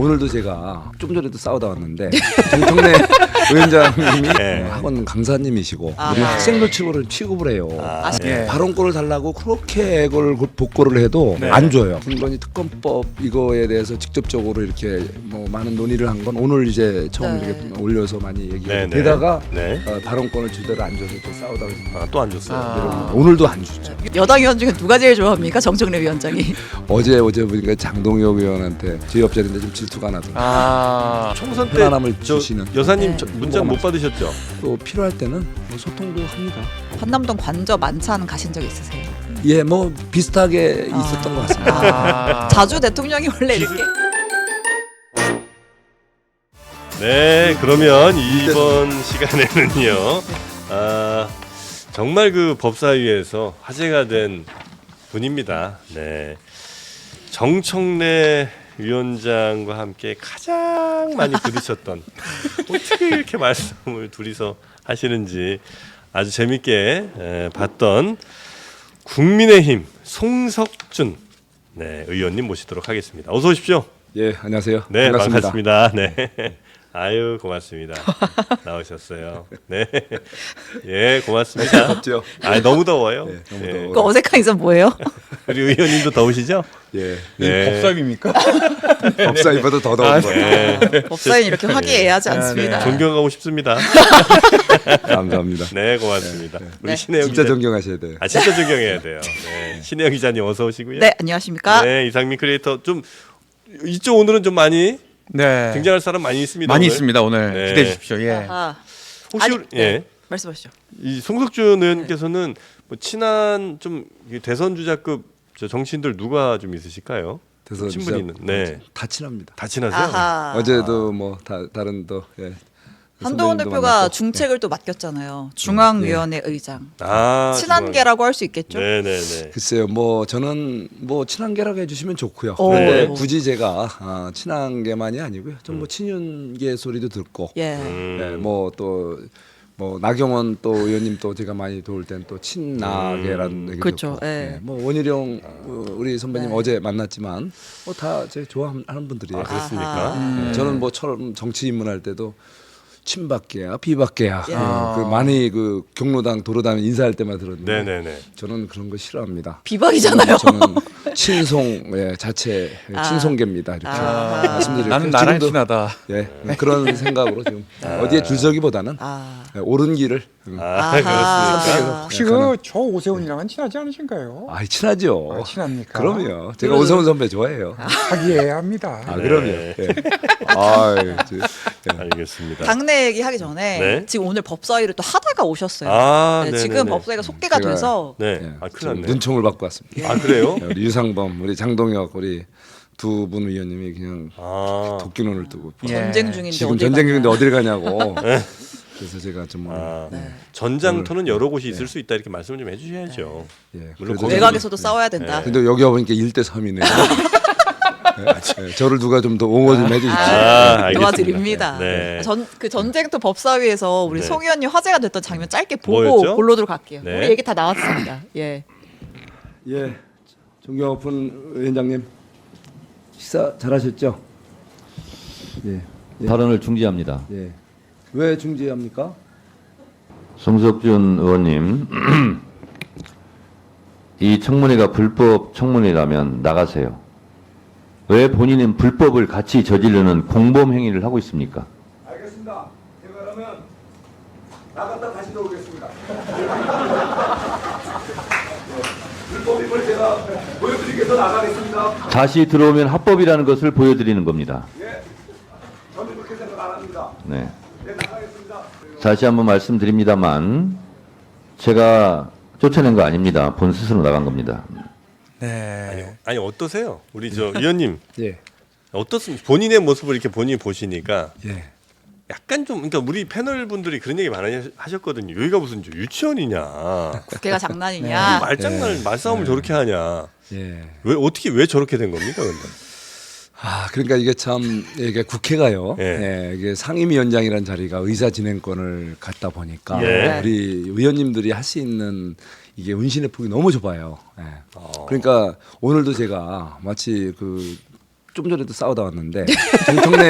오늘도 제가 좀 전에도 싸우다 왔는데 정청래 위원장님이 학원 강사님이시고 우리 학생들 취급을 해요. 발언권을 달라고 그렇게 그걸 복고를 해도 안 줘요. 김건희 특검법 이거에 대해서 직접적으로 이렇게 뭐 많은 논의를 한 건 오늘 이제 처음 이렇게 올려서 많이 얘기하고 게다가 발언권을 제대로 안 줘서 또 싸우다 그래서 또 안 줬어요. 오늘도 안 줬죠. 여당 의원 중에 누가 제일 좋아합니까? 정청래 위원장이. 어제 보니까 장동혁 의원한테 제 옆자리인데 좀 질투가 나더라고요. 총선 때 편안함을 주시는 여사님 문자 못 받으셨죠? 또 필요할 때는 뭐 소통도 합니다. 한남동 관저 만찬 가신 적 있으세요? 예, 뭐 비슷하게 있었던 것 같습니다. 자주 대통령이 원래 이렇게. 네, 그러면 이번 시간에는요. 정말 그 법사위에서 화제가 된 분입니다. 네, 정청래 위원장과 함께 가장 많이 부딪혔던 어떻게 이렇게 말씀을 둘이서 하시는지 아주 재밌게 봤던 국민의힘 송석준 의원님 모시도록 하겠습니다. 어서 오십시오. 예, 안녕하세요. 네, 반갑습니다. 반갑습니다. 네. 아유, 고맙습니다. 나오셨어요. 네. 예, 고맙습니다. 덥죠? 아, 너무 더워요. 네, 너무 예. 더워요. 그 어색한 인사 뭐예요? 우리 의원님도 더우시죠? 예, 네. 법사위입니까? 법사위보다 더 더운 거예요. 네. 법사위는 이렇게 화기애애하지 않습니다. 존경하고 싶습니다. 감사합니다. 네, 고맙습니다. 우리 네. 신혜영 진짜 기자. 존경하셔야 돼요. 아, 진짜 존경해야 돼요. 네. 신혜영 기자님 어서 오시고요. 네, 안녕하십니까? 네, 이상민 크리에이터 좀 이쪽 오늘은 좀 많이 네. 등장할 사람 많이 있습니다. 많이 오늘. 있습니다. 오늘 네. 기대해 주십시오. 예. 아하. 혹시 아니, 우리- 예. 말씀하시죠. 이 송석준 의원께서는 뭐 친한 좀 대선 주자급 저 정치인들 누가 좀 있으실까요? 그래서 친분이 있는. 네. 다 친합니다. 다 친하세요? 아하. 어제도 뭐 다른 또 한동훈 선배님도 대표가 만났고. 중책을 또 맡겼잖아요. 중앙위원회 의장. 아, 친한 개라고 할 수 있겠죠? 네네네. 글쎄요, 뭐 저는 뭐 친한계라고 해주시면 좋고요. 오. 그런데 네. 굳이 제가 친한계만이 아니고요. 좀 뭐 친윤계 소리도 듣고, 예. 뭐 또 뭐 나경원 또 의원님 또 제가 많이 도울 땐 또 친나계라는 얘기도 그렇죠. 듣고, 예. 뭐 원희룡 우리 선배님 네. 어제 만났지만 뭐 다 제 좋아하는 분들이에요. 아, 그렇습니까? 아하. 저는 뭐 처럼 정치 입문할 때도 친박계야 비박계야 예. 그 많이 그 경로당 도로당 인사할 때만 들었는데 네네네. 저는 그런 거 싫어합니다. 비박이잖아요. 저는 친송 자체 친송계입니다. 이렇게 말씀드리고 나는 나랑 지금도, 친하다. 예, 그런 생각으로 지금 어디에 줄 서기보다는 옳은 길을 아, 그렇습니까? 혹시 그 조 오세훈이랑은 친하지 않으신가요? 친하죠. 친합니까? 그럼요. 제가 오세훈 선배 좋아해요. 화기애애합니다. 그럼요. 예. 아유, 알겠습니다. 당내 얘기하기 전에 네. 지금 오늘 법사위를 또 하다가 오셨어요. 아, 네, 네네네. 지금 법사위가 속개가 제가- 돼서 네. 예, 아, 지금 큰일 났네. 눈총을 받고 왔습니다. 아, 그래요? 우리 유상범, 우리 장동혁, 우리 두 분 의원님이 그냥 아. 도끼눈을 뜨고 예. 전쟁 중인데 지금 어디 전쟁 중인데 가냐. 어딜 가냐고. 그래서 제가 좀 아, 네. 전장터는 여러 곳이 있을 수 있다 이렇게 말씀을 좀 해주셔야죠. 예, 물론 그래도- 외곽에서도 싸워야 된다. 근데 여기 와보니까 1대 3이네요. 저를 누가 좀 더 옹호 좀 해주십시오. 알겠습니다. 도와드립니다. 네. 그 전쟁터 법사위에서 우리 네. 송 의원님 화제가 됐던 장면 짧게 보고 뭐였죠? 본론으로 갈게요. 네. 우리 얘기 다 나왔습니다. 예. 예, 정경훈 위원장님 식사 잘하셨죠? 예, 발언을 중지합니다. 예. 왜 중지합니까? 송석준 의원님, 이 청문회가 불법 청문회라면 나가세요. 왜 본인은 불법을 같이 저지르는 공범 행위를 하고 있습니까? 알겠습니다. 제가 그러면 나갔다 다시 들어오겠습니다. 불법임을 제가 보여드리기 위해서 나가겠습니다. 다시 들어오면 합법이라는 것을 보여드리는 겁니다. 저는 그렇게 생각 안 합니다. 네. 네, 나가겠습니다. 다시 한번 말씀드립니다만, 제가 쫓아낸 거 아닙니다. 본 스스로 나간 겁니다. 네. 아니 어떠세요? 우리 저 위원님 예, 어떻습니까? 본인의 모습을 이렇게 본인이 보시니까 예. 약간 좀 그러니까 우리 패널 분들이 그런 얘기 많이 하셨거든요. 여기가 무슨 저 유치원이냐? 국회가 장난이냐? 말장난 말싸움을 저렇게 하냐? 예. 왜 저렇게 된 겁니까, 근데? 그러니까 이게 참 이게 국회가요. 예. 예, 이게 상임위원장이라는 자리가 의사 진행권을 갖다 보니까 예. 우리 의원님들이 할 수 있는 이게 운신의 폭이 너무 좁아요. 예. 그러니까 오늘도 제가 마치 그 좀 전에도 싸우다 왔는데 정청래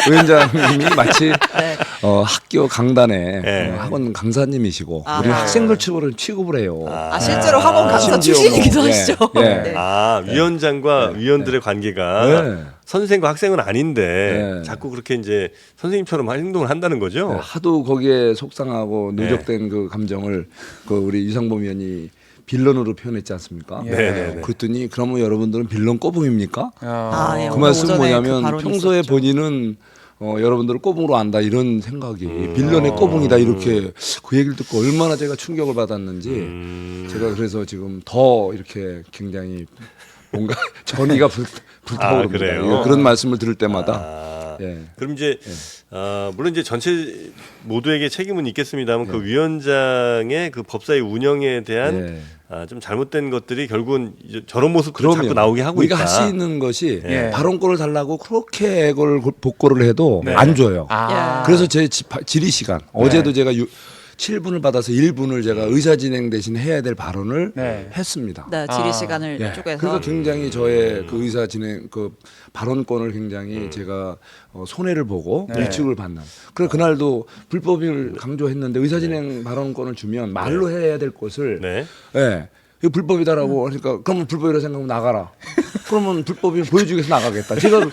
위원장님이 마치 네. 학교 강단에 네. 학원 강사님이시고 아, 우리 네. 학생들 취급을 해요. 아, 실제로 학원 강사 심지어 출신이기도 뭐, 하시죠. 예. 네. 아 위원장과 위원들의 관계가 네. 선생과 학생은 아닌데 네. 자꾸 그렇게 이제 선생님처럼 행동을 한다는 거죠. 하도 거기에 속상하고 누적된 그 감정을 그 우리 유상범 의원이 빌런으로 표현했지 않습니까? 예. 네네네. 그랬더니 그러면 여러분들은 빌런 꼬붕입니까? 아, 예. 그 오늘 말씀 오전에 그 뭐냐면 발언이 평소에 있었죠. 본인은 여러분들을 꼬붕으로 안다 이런 생각이 빌런의 꼬붕이다 이렇게 그 얘기를 듣고 얼마나 제가 충격을 받았는지 제가 그래서 지금 더 이렇게 굉장히 뭔가 전이가 불타오릅니다. 그래요? 그런 말씀을 들을 때마다 아, 예. 그럼 이제 물론 이제 전체 모두에게 책임은 있겠습니다만 그 위원장의 그 법사위 운영에 대한 예. 좀 잘못된 것들이 결국은 이제 저런 모습들이 자꾸 나오게 하고 우리가 있다. 할 수 있는 것이 예. 발언권을 달라고 그렇게 그걸 복고를 해도 네. 안 줘요. 아. 그래서 제 질의 시간 어제도 제가 7분을 받아서 1분을 제가 의사 진행 대신 해야 될 발언을 네. 했습니다. 네, 질의 아. 시간을 예. 쪼개서. 그러니까 굉장히 저의 그 의사 진행 그 발언권을 굉장히 제가 손해를 보고 네. 일축을 받는. 그래 그날도 불법을 강조했는데 의사 진행 발언권을 주면 말로 해야 될 것을 네. 예. 이거 불법이다라고 하니까 그러면 불법이라 생각하면 나가라. 그러면 불법이 보여주기 위해서 나가겠다. 제가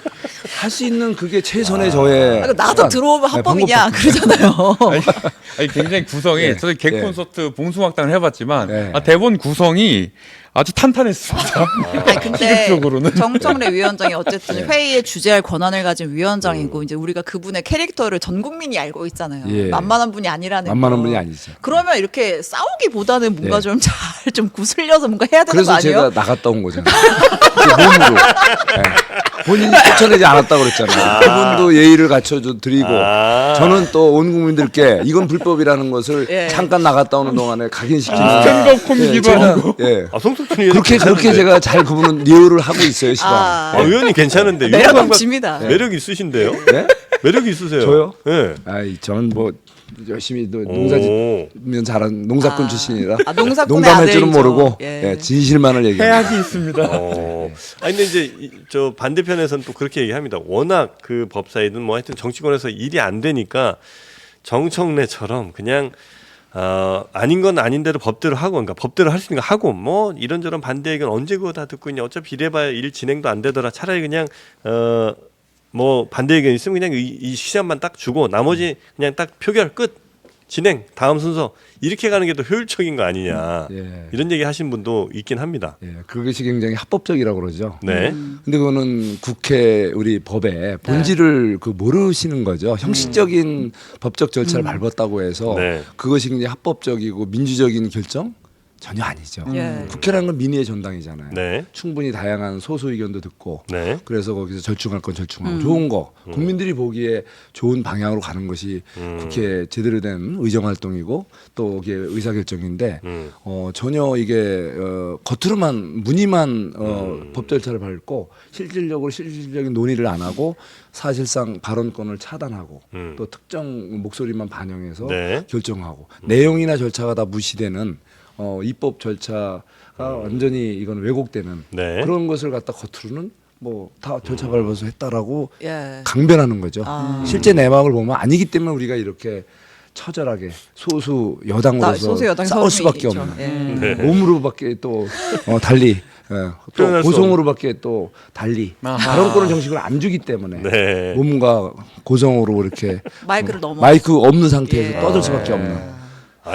할 수 있는 그게 최선의 저의 아, 나도 수단. 들어오면 네, 합법이냐 방법. 그러잖아요. 아니, 굉장히 구성이 네. 저도 개 네. 콘서트 봉숭아학당을 해봤지만 네. 대본 구성이 아주 탄탄했습니다. 아니 근데 기획적으로는. 정청래 위원장이 어쨌든 네. 회의에 주재할 권한을 가진 위원장이고 이제 우리가 그분의 캐릭터를 전 국민이 알고 있잖아요. 예. 만만한 분이 아니라는 만만한 거. 분이 아니죠. 그러면 이렇게 싸우기보다는 뭔가 예. 좀 잘 좀 구슬려서 뭔가 해야 되는 거 그래서 아니에요? 제가 나갔다 온 거잖아요. 그 몸으로. 예. 본인이 쫓아내지 않았다고 그랬잖아요. 그분도 예의를 갖춰 드리고 저는 또 온 국민들께 이건 불법이라는 것을 예. 잠깐 나갔다 오는 동안에 각인시키는 스탠드업 코미디도 하고. 예. 송석준 의원님 그렇게 제가 잘 그분은 리허를 하고 있어요, 시방. 의원님 괜찮은데 매력 유명한 넘칩니다. 매력 있으신데요? 네? 매력이 있으세요. 저요? 네. 아이 저는 뭐 열심히 농사짓면 잘한 농사꾼 아. 출신이라 아, 농사꾼의 농담할 줄은 아들이죠. 모르고 예. 예, 진실만을 얘기해요. 해악이 있습니다. 아니 근데 이제 저 반대편에서는 또 그렇게 얘기합니다. 워낙 그 법사위든 뭐 하여튼 정치권에서 일이 안 되니까 정청래처럼 그냥 아닌 건 아닌 대로 법대로 하고 그러니까 법대로 할 수 있는 거 하고 뭐 이런저런 반대 의견 언제 그거 다 듣고 있냐 어차피 이래봐야 일 진행도 안 되더라 차라리 그냥 뭐 반대 의견 있으면 그냥 이 시간만 딱 주고 나머지 그냥 딱 표결 끝 진행 다음 순서 이렇게 가는 게 더 효율적인 거 아니냐 예. 이런 얘기 하신 분도 있긴 합니다. 예, 그것이 굉장히 합법적이라고 그러죠. 네. 근데 그거는 국회 우리 법의 본질을 그 모르시는 거죠. 형식적인 법적 절차를 밟았다고 해서 네. 그것이 굉장히 합법적이고 민주적인 결정 전혀 아니죠. 예. 국회라는 건 민의의 전당이잖아요. 네. 충분히 다양한 소수 의견도 듣고 네. 그래서 거기서 절충할 건 절충하고 좋은 거 국민들이 보기에 좋은 방향으로 가는 것이 국회 제대로 된 의정 활동이고 또 이게 의사 결정인데 전혀 이게 겉으로만 문의만 법 절차를 밟고 실질적인 논의를 안 하고 사실상 발언권을 차단하고 또 특정 목소리만 반영해서 네. 결정하고 내용이나 절차가 다 무시되는 입법 절차가 완전히 이건 왜곡되는 네. 그런 것을 갖다 겉으로는 뭐 다 절차 밟아서 했다라고 예. 강변하는 거죠. 아. 실제 내막을 보면 아니기 때문에 우리가 이렇게 처절하게 소수 여당으로서 소수 여당 싸울 서름이 수밖에 있죠. 없는 예. 몸으로밖에 또 달리 또 표현할 수 고성으로밖에 또 달리 아하. 발언권을 정식으로 안 주기 때문에 네. 몸과 고성으로 이렇게 마이크를 넘어. 마이크 없는 상태에서 예. 떠들 수밖에 없는.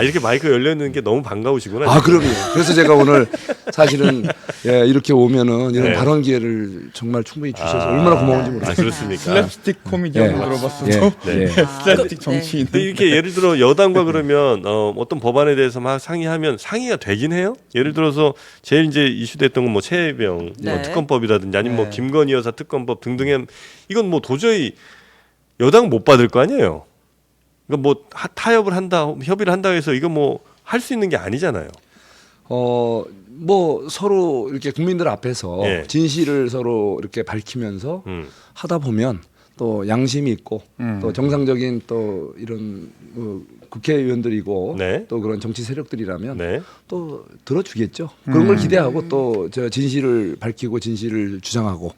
이렇게 마이크 열려 있는 게 너무 반가우시구나. 아, 그럼요. 그래서 제가 오늘 사실은 이렇게 오면은 이런 네. 발언 기회를 정말 충분히 주셔서 얼마나 고마운지 모르겠어요. 그렇습니까? 슬랩스틱 코미디언 들어봤어도 네. 슬랩스틱 정치인. 근데 이렇게 예를 들어 여당과 그러면 어떤 법안에 대해서 막 상의하면 상의가 되긴 해요. 예를 들어서 제일 이제 이슈됐던 건 뭐 최혜병 네. 뭐 특검법이라든지 아니면 뭐 네. 김건희 여사 특검법 등등의 이건 뭐 도저히 여당 못 받을 거 아니에요. 그러니까 뭐 타협을 한다, 협의를 한다 해서 이거 뭐 할 수 있는 게 아니잖아요. 뭐 서로 이렇게 국민들 앞에서 예. 진실을 서로 이렇게 밝히면서 하다 보면 또 양심이 있고 또 정상적인 또 이런 국회의원들이고 네. 또 그런 정치 세력들이라면 네. 또 들어주겠죠. 그런 걸 기대하고 또 저 진실을 밝히고 진실을 주장하고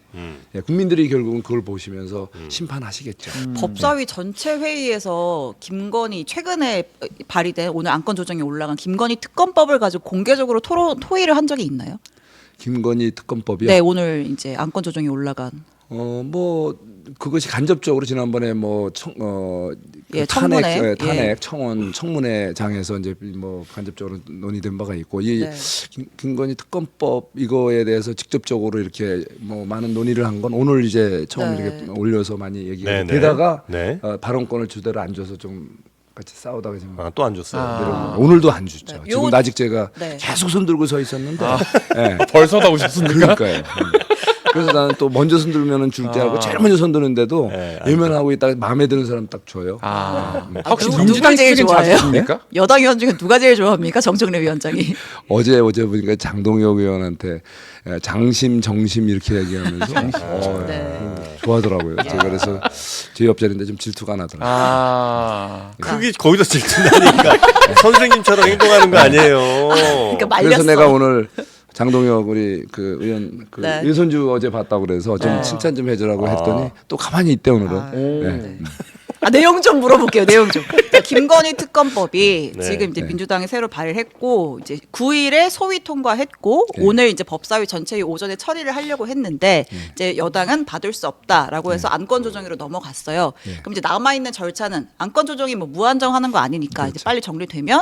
예, 국민들이 결국은 그걸 보시면서 심판하시겠죠. 법사위 전체 회의에서 김건희 최근에 발의된 오늘 안건 조정에 올라간 김건희 특검법을 가지고 공개적으로 토의를 한 적이 있나요? 김건희 특검법이요. 네, 오늘 이제 안건 조정에 올라간. 뭐 그것이 간접적으로 지난번에 예, 탄핵 청문회. 청문회장에서 이제 뭐 간접적으로 논의된 바가 있고 이 네. 김건희 특검법 이거에 대해서 직접적으로 이렇게 뭐 많은 논의를 한 건 오늘 이제 처음 네. 이렇게 올려서 많이 얘기가 네, 네. 되다가 네. 발언권을 주대로 안 줘서 좀 같이 싸우다가 지금 또 안 줬어요. 내려온 거예요. 오늘도 안 줬죠. 네. 지금 아직 제가 네. 계속 손 들고 서 있었는데 예. 벌써 다 오셨습니까? 그러니까요. 그래서 나는 또 먼저 손 들면은 줄 때 하고 제일 먼저 손 드는데도 네, 외면하고 있다가 마음에 드는 사람 딱 줘요. 혹시 누가 민주당 제일 측은 좋아해요? 자주십니까? 여당 의원 중에 누가 제일 좋아합니까? 정청래 위원장이. 어제 보니까 장동혁 의원한테 장심 정심 이렇게 얘기하면서 좋아하더라고요. 제가 그래서 제 옆자리인데 좀 질투가 나더라고요. 그게 거기서 질투나니까 선생님처럼 행동하는 거 아니에요. 그러니까 말렸어. 그래서 내가 오늘 장동혁 우리 그 의원 네. 일손주 어제 봤다고 그래서 좀 칭찬 좀 해주라고 했더니 또 가만히 있대 오늘은. 네. 내용 좀 물어볼게요. 내용 좀. 자, 김건희 특검법이 네. 지금 이제 민주당이 새로 발의를 했고 이제 9일에 소위 통과했고 네. 오늘 이제 법사위 전체의 오전에 처리를 하려고 했는데 이제 여당은 받을 수 없다라고 해서 안건 조정으로 넘어갔어요. 그럼 이제 남아 있는 절차는 안건 조정이 뭐 무한정하는 거 아니니까 이제 빨리 정리되면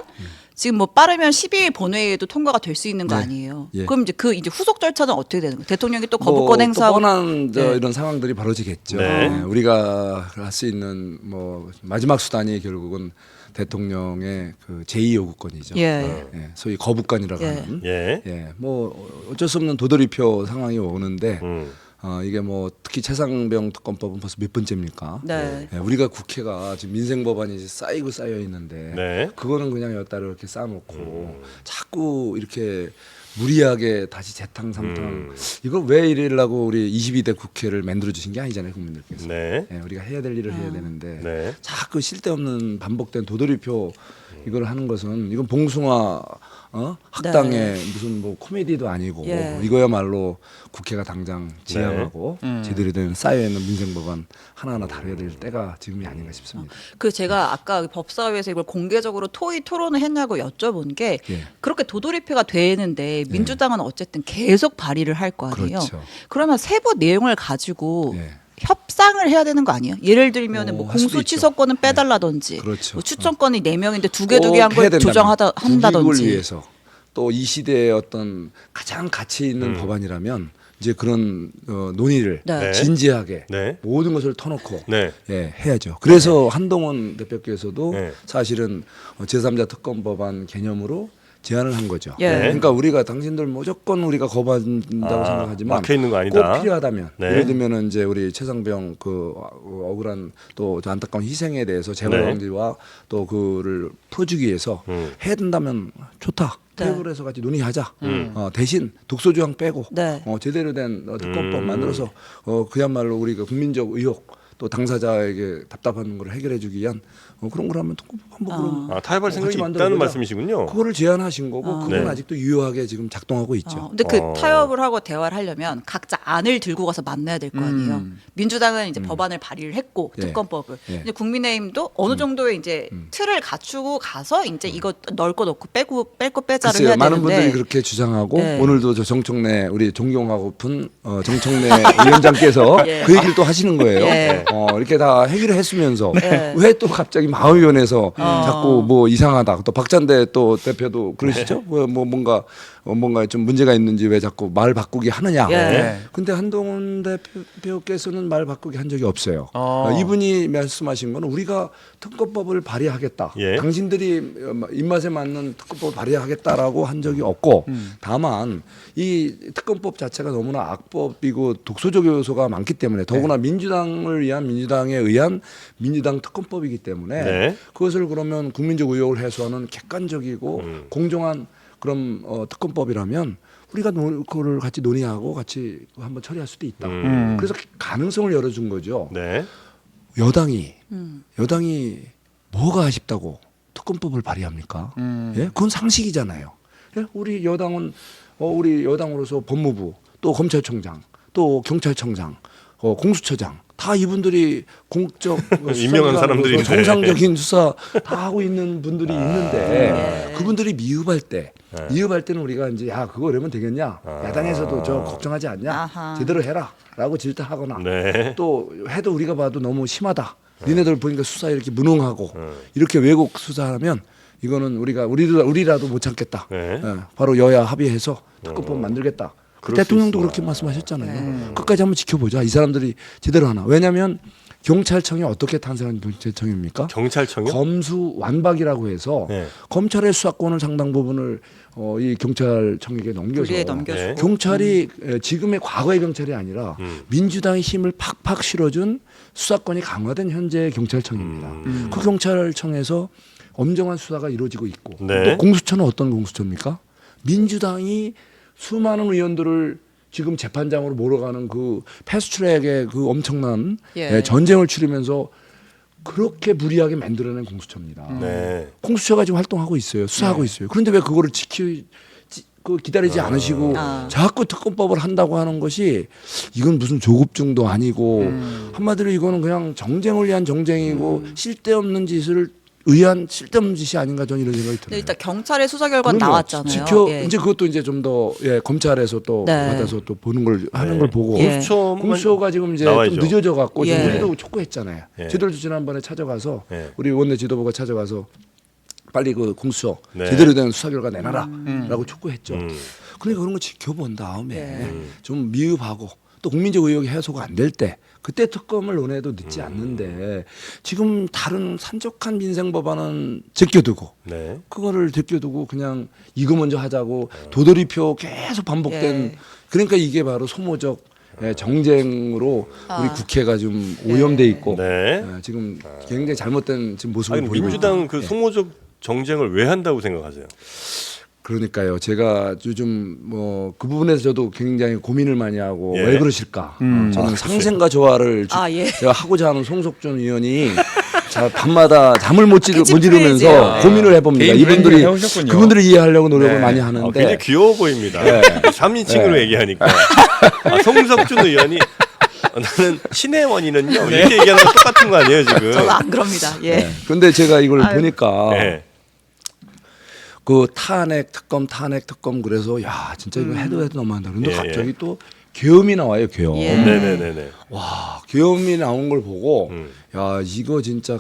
지금 뭐 빠르면 12일 본회의에도 통과가 될 수 있는 거 아니에요. 예. 그럼 이제 그 이제 후속 절차는 어떻게 되는 거예요? 대통령이 또 거부권 뭐, 행사하고 또 뻔한 네. 이런 상황들이 벌어지겠죠. 네. 우리가 할 수 있는 뭐 마지막 수단이 결국은 대통령의 그 제2 요구권이죠. 예. 소위 거부권이라고 예. 하는. 예. 뭐 어쩔 수 없는 도돌이표 상황이 오는데 이게 뭐 특히 최상병 특검법은 벌써 몇 번째입니까? 네. 우리가 국회가 지금 민생 법안이 쌓이고 쌓여 있는데 네. 그거는 그냥 여따로 이렇게 쌓아놓고 자꾸 이렇게 무리하게 다시 재탕 삼탕 이걸 왜 이러려고 우리 22대 국회를 만들어 주신 게 아니잖아요 국민들께서. 네. 우리가 해야 될 일을 해야 되는데 네. 자꾸 쓸데없는 반복된 도돌이표 이걸 하는 것은 이건 봉숭아 학당의 무슨 뭐 코미디도 아니고 예. 이거야말로 국회가 당장 지향하고 제대로 된 쌓여있는 민생 법안 하나하나 다뤄야 될 때가 지금이 아닌가 싶습니다. 그 제가 아까 법사위에서 이걸 공개적으로 토론을 했냐고 여쭤본 게 예. 그렇게 도돌이표가 되는데 민주당은 어쨌든 계속 발의를 할 거 아니에요. 그렇죠. 그러면 세부 내용을 가지고 예. 협상을 해야 되는 거 아니에요? 예를 들면 뭐 할 수도 공수 있죠. 취소권은 빼달라든지, 그렇죠. 뭐 추천권이 4명인데 2개 한 꼭 해야 걸 된다면, 조정한다든지. 국익을 위해서 또 이 시대의 어떤 가장 가치 있는 법안이라면 이제 그런 논의를 네. 진지하게 네. 모든 것을 터놓고 네. 해야죠. 그래서 한동훈 대표께서도 네. 사실은 제3자 특검 법안 개념으로 제안을 한 거죠. 예. 그러니까 우리가 당신들 무조건 우리가 거부한다고 생각하지만 막혀 있는 거 아니다. 꼭 필요하다면 네. 예를 들면은 이제 우리 최상병 그 억울한 또 안타까운 희생에 대해서 재벌강지와 또 그를 풀어주기 위해서 해야 된다면 좋다. 네. 테이블에서 같이 논의하자. 대신 독소조항 빼고 네. 제대로 된 특검법 만들어서 그야말로 우리가 국민적 의혹 또 당사자에게 답답한 걸 해결해주기 위한 그런 걸 하면 한번 타협할 생각이 있다는 만들어보자. 말씀이시군요. 그거를 제안하신 거고 그건 네. 아직도 유효하게 지금 작동하고 있죠. 근데 그 타협을 하고 대화를 하려면 각자 안을 들고 가서 만나야 될 거 아니에요. 민주당은 이제 법안을 발의를 했고 예. 특검법을. 예. 근데 국민의힘도 어느 정도의 이제 틀을 갖추고 가서 이제 이거 넣을 거 넣고 뺄 거 빼자를 글쎄요, 해야 많은 되는데. 분들이 그렇게 주장하고 네. 오늘도 저 정청래 우리 존경하고픈 정청래 위원장께서 예. 그 얘기를 또 하시는 거예요. 예. 이렇게 다 해결을 했으면서 네. 왜 또 갑자기 마의원에서 자꾸 뭐 이상하다. 또 박찬대 또 대표도 그러시죠? 뭐 뭔가 좀 문제가 있는지 왜 자꾸 말 바꾸기 하느냐. 예. 근데 한동훈 대표께서는 말 바꾸기 한 적이 없어요. 이분이 말씀하신 거는 우리가 특검법을 발의하겠다. 예. 당신들이 입맛에 맞는 특검법을 발의하겠다라고 한 적이 없고 다만 이 특검법 자체가 너무나 악법이고 독소적 요소가 많기 때문에 더구나 민주당을 위한 민주당에 의한 민주당 특검법이기 때문에 네. 그것을 그러면 국민적 의혹을 해소하는 객관적이고 공정한 그런 특검법이라면 우리가 그거를 같이 논의하고 같이 한번 처리할 수도 있다. 그래서 가능성을 열어준 거죠. 네. 여당이 뭐가 아쉽다고 특검법을 발의합니까? 예? 그건 상식이잖아요. 예? 우리 여당은 우리 여당으로서 법무부 또 검찰총장 또 경찰청장 공수처장 다 이분들이 공적 임명한 사람들인데 정상적인 수사 다 하고 있는 분들이 있는데 그분들이 미흡할 때는 우리가 이제 야 그거 이러면 되겠냐 야당에서도 저 걱정하지 않냐 아하. 제대로 해라라고 질타하거나 네. 또 해도 우리가 봐도 너무 심하다 니네들 보니까 수사 이렇게 무능하고 이렇게 왜곡 수사하면 이거는 우리라도 못 참겠다. 네. 예, 바로 여야 합의해서 특검법 만들겠다. 그럴 수 대통령도 있어. 그렇게 말씀하셨잖아요. 끝까지 한번 지켜보자. 이 사람들이 제대로 하나. 왜냐하면 경찰청이 어떻게 탄생한 경찰청입니까? 경찰청이요? 검수완박이라고 해서 네. 검찰의 수사권을 상당 부분을 이 경찰청에게 넘겨서 우리에 넘겨주고. 네. 경찰이 지금의 과거의 경찰이 아니라 민주당의 힘을 팍팍 실어준 수사권이 강화된 현재의 경찰청입니다. 그 경찰청에서 엄정한 수사가 이루어지고 있고 네. 또 공수처는 어떤 공수처입니까? 민주당이 수많은 의원들을 지금 재판장으로 몰아가는 그 패스트트랙의 그 엄청난 전쟁을 치르면서 그렇게 무리하게 만들어낸 공수처입니다. 네. 공수처가 지금 활동하고 있어요. 수사하고 있어요. 그런데 왜 그거를 기다리지 않으시고 자꾸 특검법을 한다고 하는 것이 이건 무슨 조급증도 아니고 한마디로 이거는 그냥 정쟁을 위한 정쟁이고 쓸데없는 짓을 의한 쓸데없는 짓이 아닌가 저는 이런 생각이 들어요. 네, 일단 경찰의 수사 결과는 그럼요. 나왔잖아요. 예. 이제 그것도 이제 좀 더 검찰에서 또 네. 받아서 또 보는 걸 하는 걸 보고 예. 공수처가 지금 이제 나와야죠. 좀 늦어져 갖고 예. 우리도 촉구했잖아요. 예. 저희들도 지난번에 찾아가서 예. 우리 원내 지도부가 찾아가서 빨리 그 공수처 네. 제대로 된 수사 결과 내놔라라고 촉구했죠. 그러니까 그런 거 지켜본 다음에 예. 좀 미흡하고 또 국민적 의혹이 해소가 안 될 때 그때 특검을 논해도 늦지 않는데 지금 다른 산적한 민생 법안은 제껴두고 네. 그거를 제껴두고 그냥 이거 먼저 하자고 도돌이표 계속 반복된 예. 그러니까 이게 바로 소모적 정쟁으로 우리 국회가 좀 오염돼 있고 네. 지금 굉장히 잘못된 지금 모습을 아니, 보이고 민주당 있다. 그 소모적 정쟁을 왜 한다고 생각하세요? 그러니까요. 제가 요즘 뭐 그 부분에서 저도 굉장히 고민을 많이 하고 예. 왜 그러실까. 저는 상생과 조화를 예. 제가 하고자 하는 송석준 의원이 밤마다 잠을 못 캐치프레이즈예요. 이루면서 네. 고민을 해봅니다. 개인 이분들이 브랜딩을 해오셨군요. 그분들을 이해하려고 노력을 네. 많이 굉장히 하는데 귀여워 보입니다. 네. 3인칭으로 얘기하니까. 송석준 의원이 나는 신의 원인은요. 이렇게 얘기하는 거 똑같은 거 아니에요 지금? 저도 안 그럽니다. 예. 네. 근데 제가 이걸 보니까 네. 그 탄핵 특검 그래서 야 진짜 이거 해도 너무한다. 그런데 예, 갑자기 또 계엄이 나와요. 계엄. 예. 네네네네. 와 계엄이 나온 걸 보고 야 이거 진짜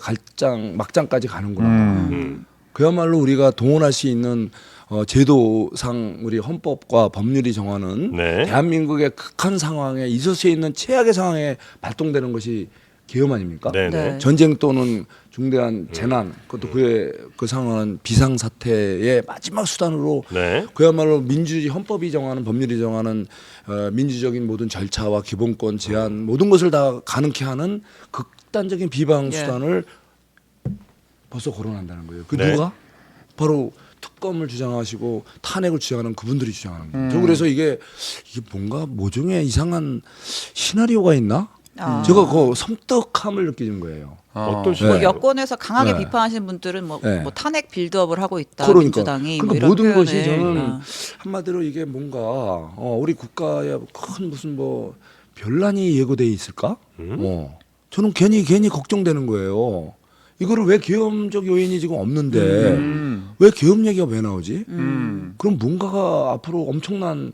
막장까지 가는구나. 그야말로 우리가 동원할 수 있는 제도상 우리 헌법과 법률이 정하는 네. 대한민국의 극한 상황에 있을 수 있는 최악의 상황에 발동되는 것이 계엄 아닙니까? 네네. 네. 전쟁 또는 중대한 재난 그것도 그 상황은 비상사태의 마지막 수단으로 네. 그야말로 헌법이 정하는 법률이 정하는 민주적인 모든 절차와 기본권 제한 모든 것을 다 가능케 하는 극단적인 비방 예. 수단을 벌써 거론한다는 거예요. 그 네. 누가 바로 특검을 주장하시고 탄핵을 주장하는 그분들이 주장하는 거예요. 저 그래서 이게 뭔가 모종의 이상한 시나리오가 있나? 제가 그 섬뜩함을 느끼는 거예요. 어떤 네. 식으로? 여권에서 강하게 네. 비판하시는 분들은 뭐 탄핵 빌드업을 하고 있다. 그러니까, 민주당이 뭐 그러니까 이런 모든 것이 표현을. 저는 한마디로 이게 뭔가 우리 국가에 큰 무슨 뭐 변란이 예고돼 있을까? 저는 괜히 걱정되는 거예요. 이거를 왜 계엄적 요인이 지금 없는데 왜 계엄 얘기가 왜 나오지? 그럼 뭔가가 앞으로 엄청난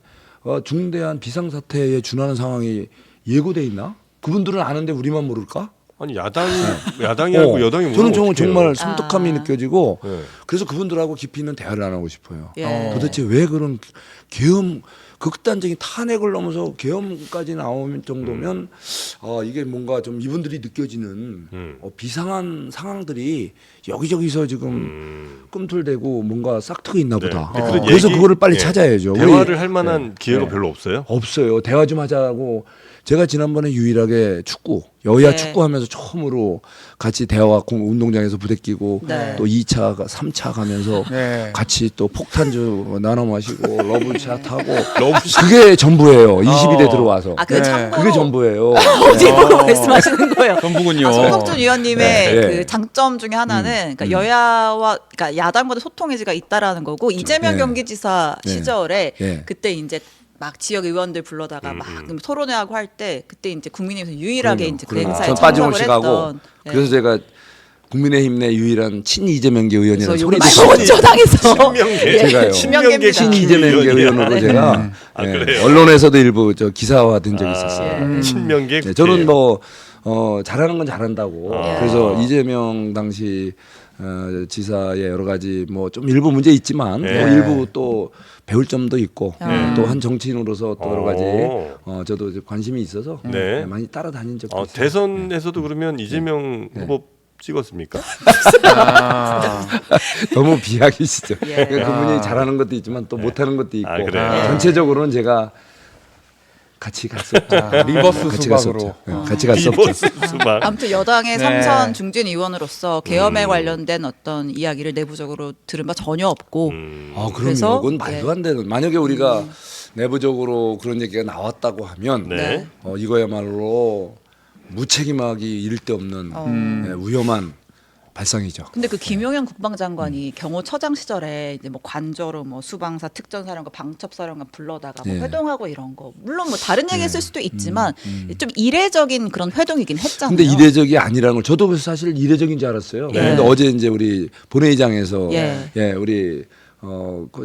중대한 비상사태에 준하는 상황이 예고돼 있나? 그분들은 아는데 우리만 모를까? 아니 야당이 알고 여당이 모르는 저는 어떡해요? 정말 섬뜩함이 느껴지고 네. 그래서 그분들하고 깊이 있는 대화를 안 하고 싶어요. 예. 도대체 왜 그런 계엄 극단적인 탄핵을 넘어서 계엄까지 나올 정도면 이게 뭔가 좀 이분들이 느껴지는 비상한 상황들이 여기저기서 지금 꿈틀대고 뭔가 싹트고 있나 보다. 네. 그런 그래서 얘기- 그거를 빨리 예. 찾아야죠. 대화를 할 만한 기회가 별로 없어요? 없어요. 대화 좀 하자고 제가 지난번에 유일하게 여야 네. 축구하면서 처음으로 같이 대화 운동장에서 부대끼고 네. 또 2차, 3차 가면서 네. 같이 또 폭탄주 나눠 마시고 러브샷 하고 그게 전부예요. 20일에 들어와서. 아, 근데 네. 참고로 그게 전부예요. 어디 보고 말씀하시는 거예요? 전부군요. 아, 송석준 의원님의 네. 그 장점 중에 하나는 그러니까 여야와 그러니까 야당과도 소통 의지가 있다라는 거고 이재명 네. 경기지사 네. 시절에 네. 그때 이제 막 지역 의원들 불러다가 막 토론회하고 할 때 그때 이제 국민의힘에서 유일하게 이제 그 행사에 전 참석을 빠짐없이 가고 했던. 네. 그래서 제가 국민의힘 내 유일한 친 이재명계 의원이라는 그래서 소리 요리 듣고 원조당에서 친명계. 제가요. 친명계입니다. 친 이재명계 의원으로 제가 아, 예, 그래요? 언론에서도 일부 전화된 적이 있었어요. 친명계. 네, 저는 뭐 잘하는 건 잘한다고. 예. 그래서 이재명 당시 지사의 여러 가지 뭐 좀 일부 문제 있지만 예. 뭐 일부 또 배울 점도 있고 예. 또 한 정치인으로서 또 여러 가지 오. 저도 이제 관심이 있어서 네. 많이 따라다닌 적도 있어요. 대선에서도 그러면 이재명 후보 찍었습니까? 아, 너무 비약이시죠. 예. 그러니까 그분이 잘하는 것도 있지만 또 못하는 것도 있고 아, 그래요? 전체적으로는 제가 같이 갔었죠. 리버스 같이 수박으로. 갔었죠. 같이 갔었죠. 비버스 수박. 아무튼 여당의 네. 삼선 중진 의원으로서 계엄에 관련된 어떤 이야기를 내부적으로 들은 바 전혀 없고 그럼요. 그래서, 그건 말도 안 되는. 만약에 우리가 내부적으로 그런 얘기가 나왔다고 하면 네. 이거야말로 무책임하기 이를 데 없는 위험한 발상이죠. 근데 그 김용현 국방장관이 경호처장 시절에 이제 뭐 관저로 뭐 수방사, 특전사령관, 방첩사령관 불러다가 뭐 예. 회동하고 이런 거 물론 뭐 다른 얘기했을 수도 있지만 좀 이례적인 그런 회동이긴 했잖아요. 근데 이례적이 아니라는 걸 저도 사실 이례적인 줄 알았어요. 예. 근데 어제 이제 우리 본회의장에서 예. 우리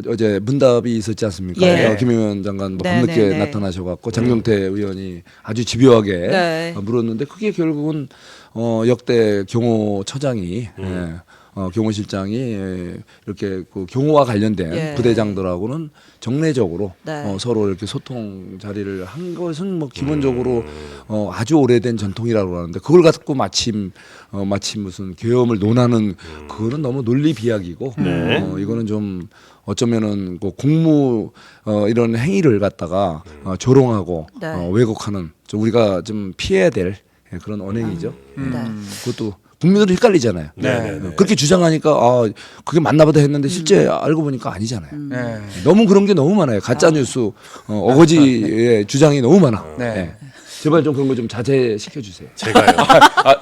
어제 문답이 있었지 않습니까? 예. 김용현 장관 뭐 네, 밤늦게 네, 네. 나타나셔갖고 장경태 의원이 아주 집요하게 네. 물었는데 그게 결국은 역대 경호처장이 경호실장이 이렇게 그 경호와 관련된 예. 부대장들하고는 정례적으로 네. 서로 이렇게 소통 자리를 한 것은 뭐 기본적으로 아주 오래된 전통이라고 하는데 그걸 갖고 마침 무슨 계엄을 논하는 그거는 너무 논리 비약이고 네. 이거는 좀 어쩌면은 그 공무 이런 행위를 갖다가 조롱하고 네. 왜곡하는 좀 우리가 좀 피해야 될 그런 언행이죠. 네. 그것도 국민들은 헷갈리잖아요. 네. 그렇게 주장하니까 그게 맞나보다 했는데 실제 알고 보니까 아니잖아요. 네. 너무 그런 게 너무 많아요. 가짜 뉴스, 어거지의 주장이 너무 많아. 네. 네. 제발 좀 그런 거 좀 자제시켜 주세요. 제가요.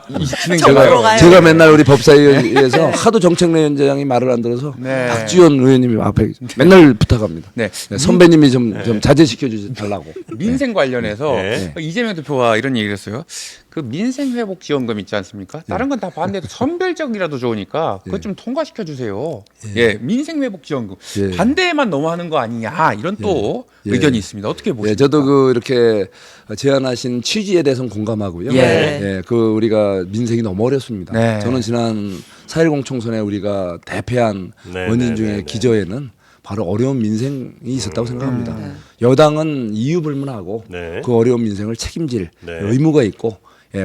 이 적으로 진행자가요. 가요. 제가 맨날 우리 법사위에서 하도 정책내 위원장이 말을 안 들어서 네. 박지원 의원님이 앞에 맨날 부탁합니다. 네. 네, 선배님이 좀 자제시켜 달라고. 민생 관련해서 네. 이재명 대표가 이런 얘기를 했어요. 그 민생 회복 지원금 있지 않습니까? 다른 건 다 반대해도 선별적이라도 좋으니까 그것 좀 통과시켜 주세요. 예, 민생 회복 지원금 예. 반대에만 너무 하는 거 아니냐 이런 또 예. 의견이 있습니다. 어떻게 보십니까? 예, 저도 그 이렇게 제안하신 취지에 대해서는 공감하고요. 예. 그 우리가 민생이 너무 어렵습니다. 네. 저는 지난 4.10 총선에 우리가 대패한 네, 원인 네, 중에 네, 네. 기저에는 바로 어려운 민생이 있었다고 생각합니다. 여당은 이유불문하고 네. 그 어려운 민생을 책임질 네. 의무가 있고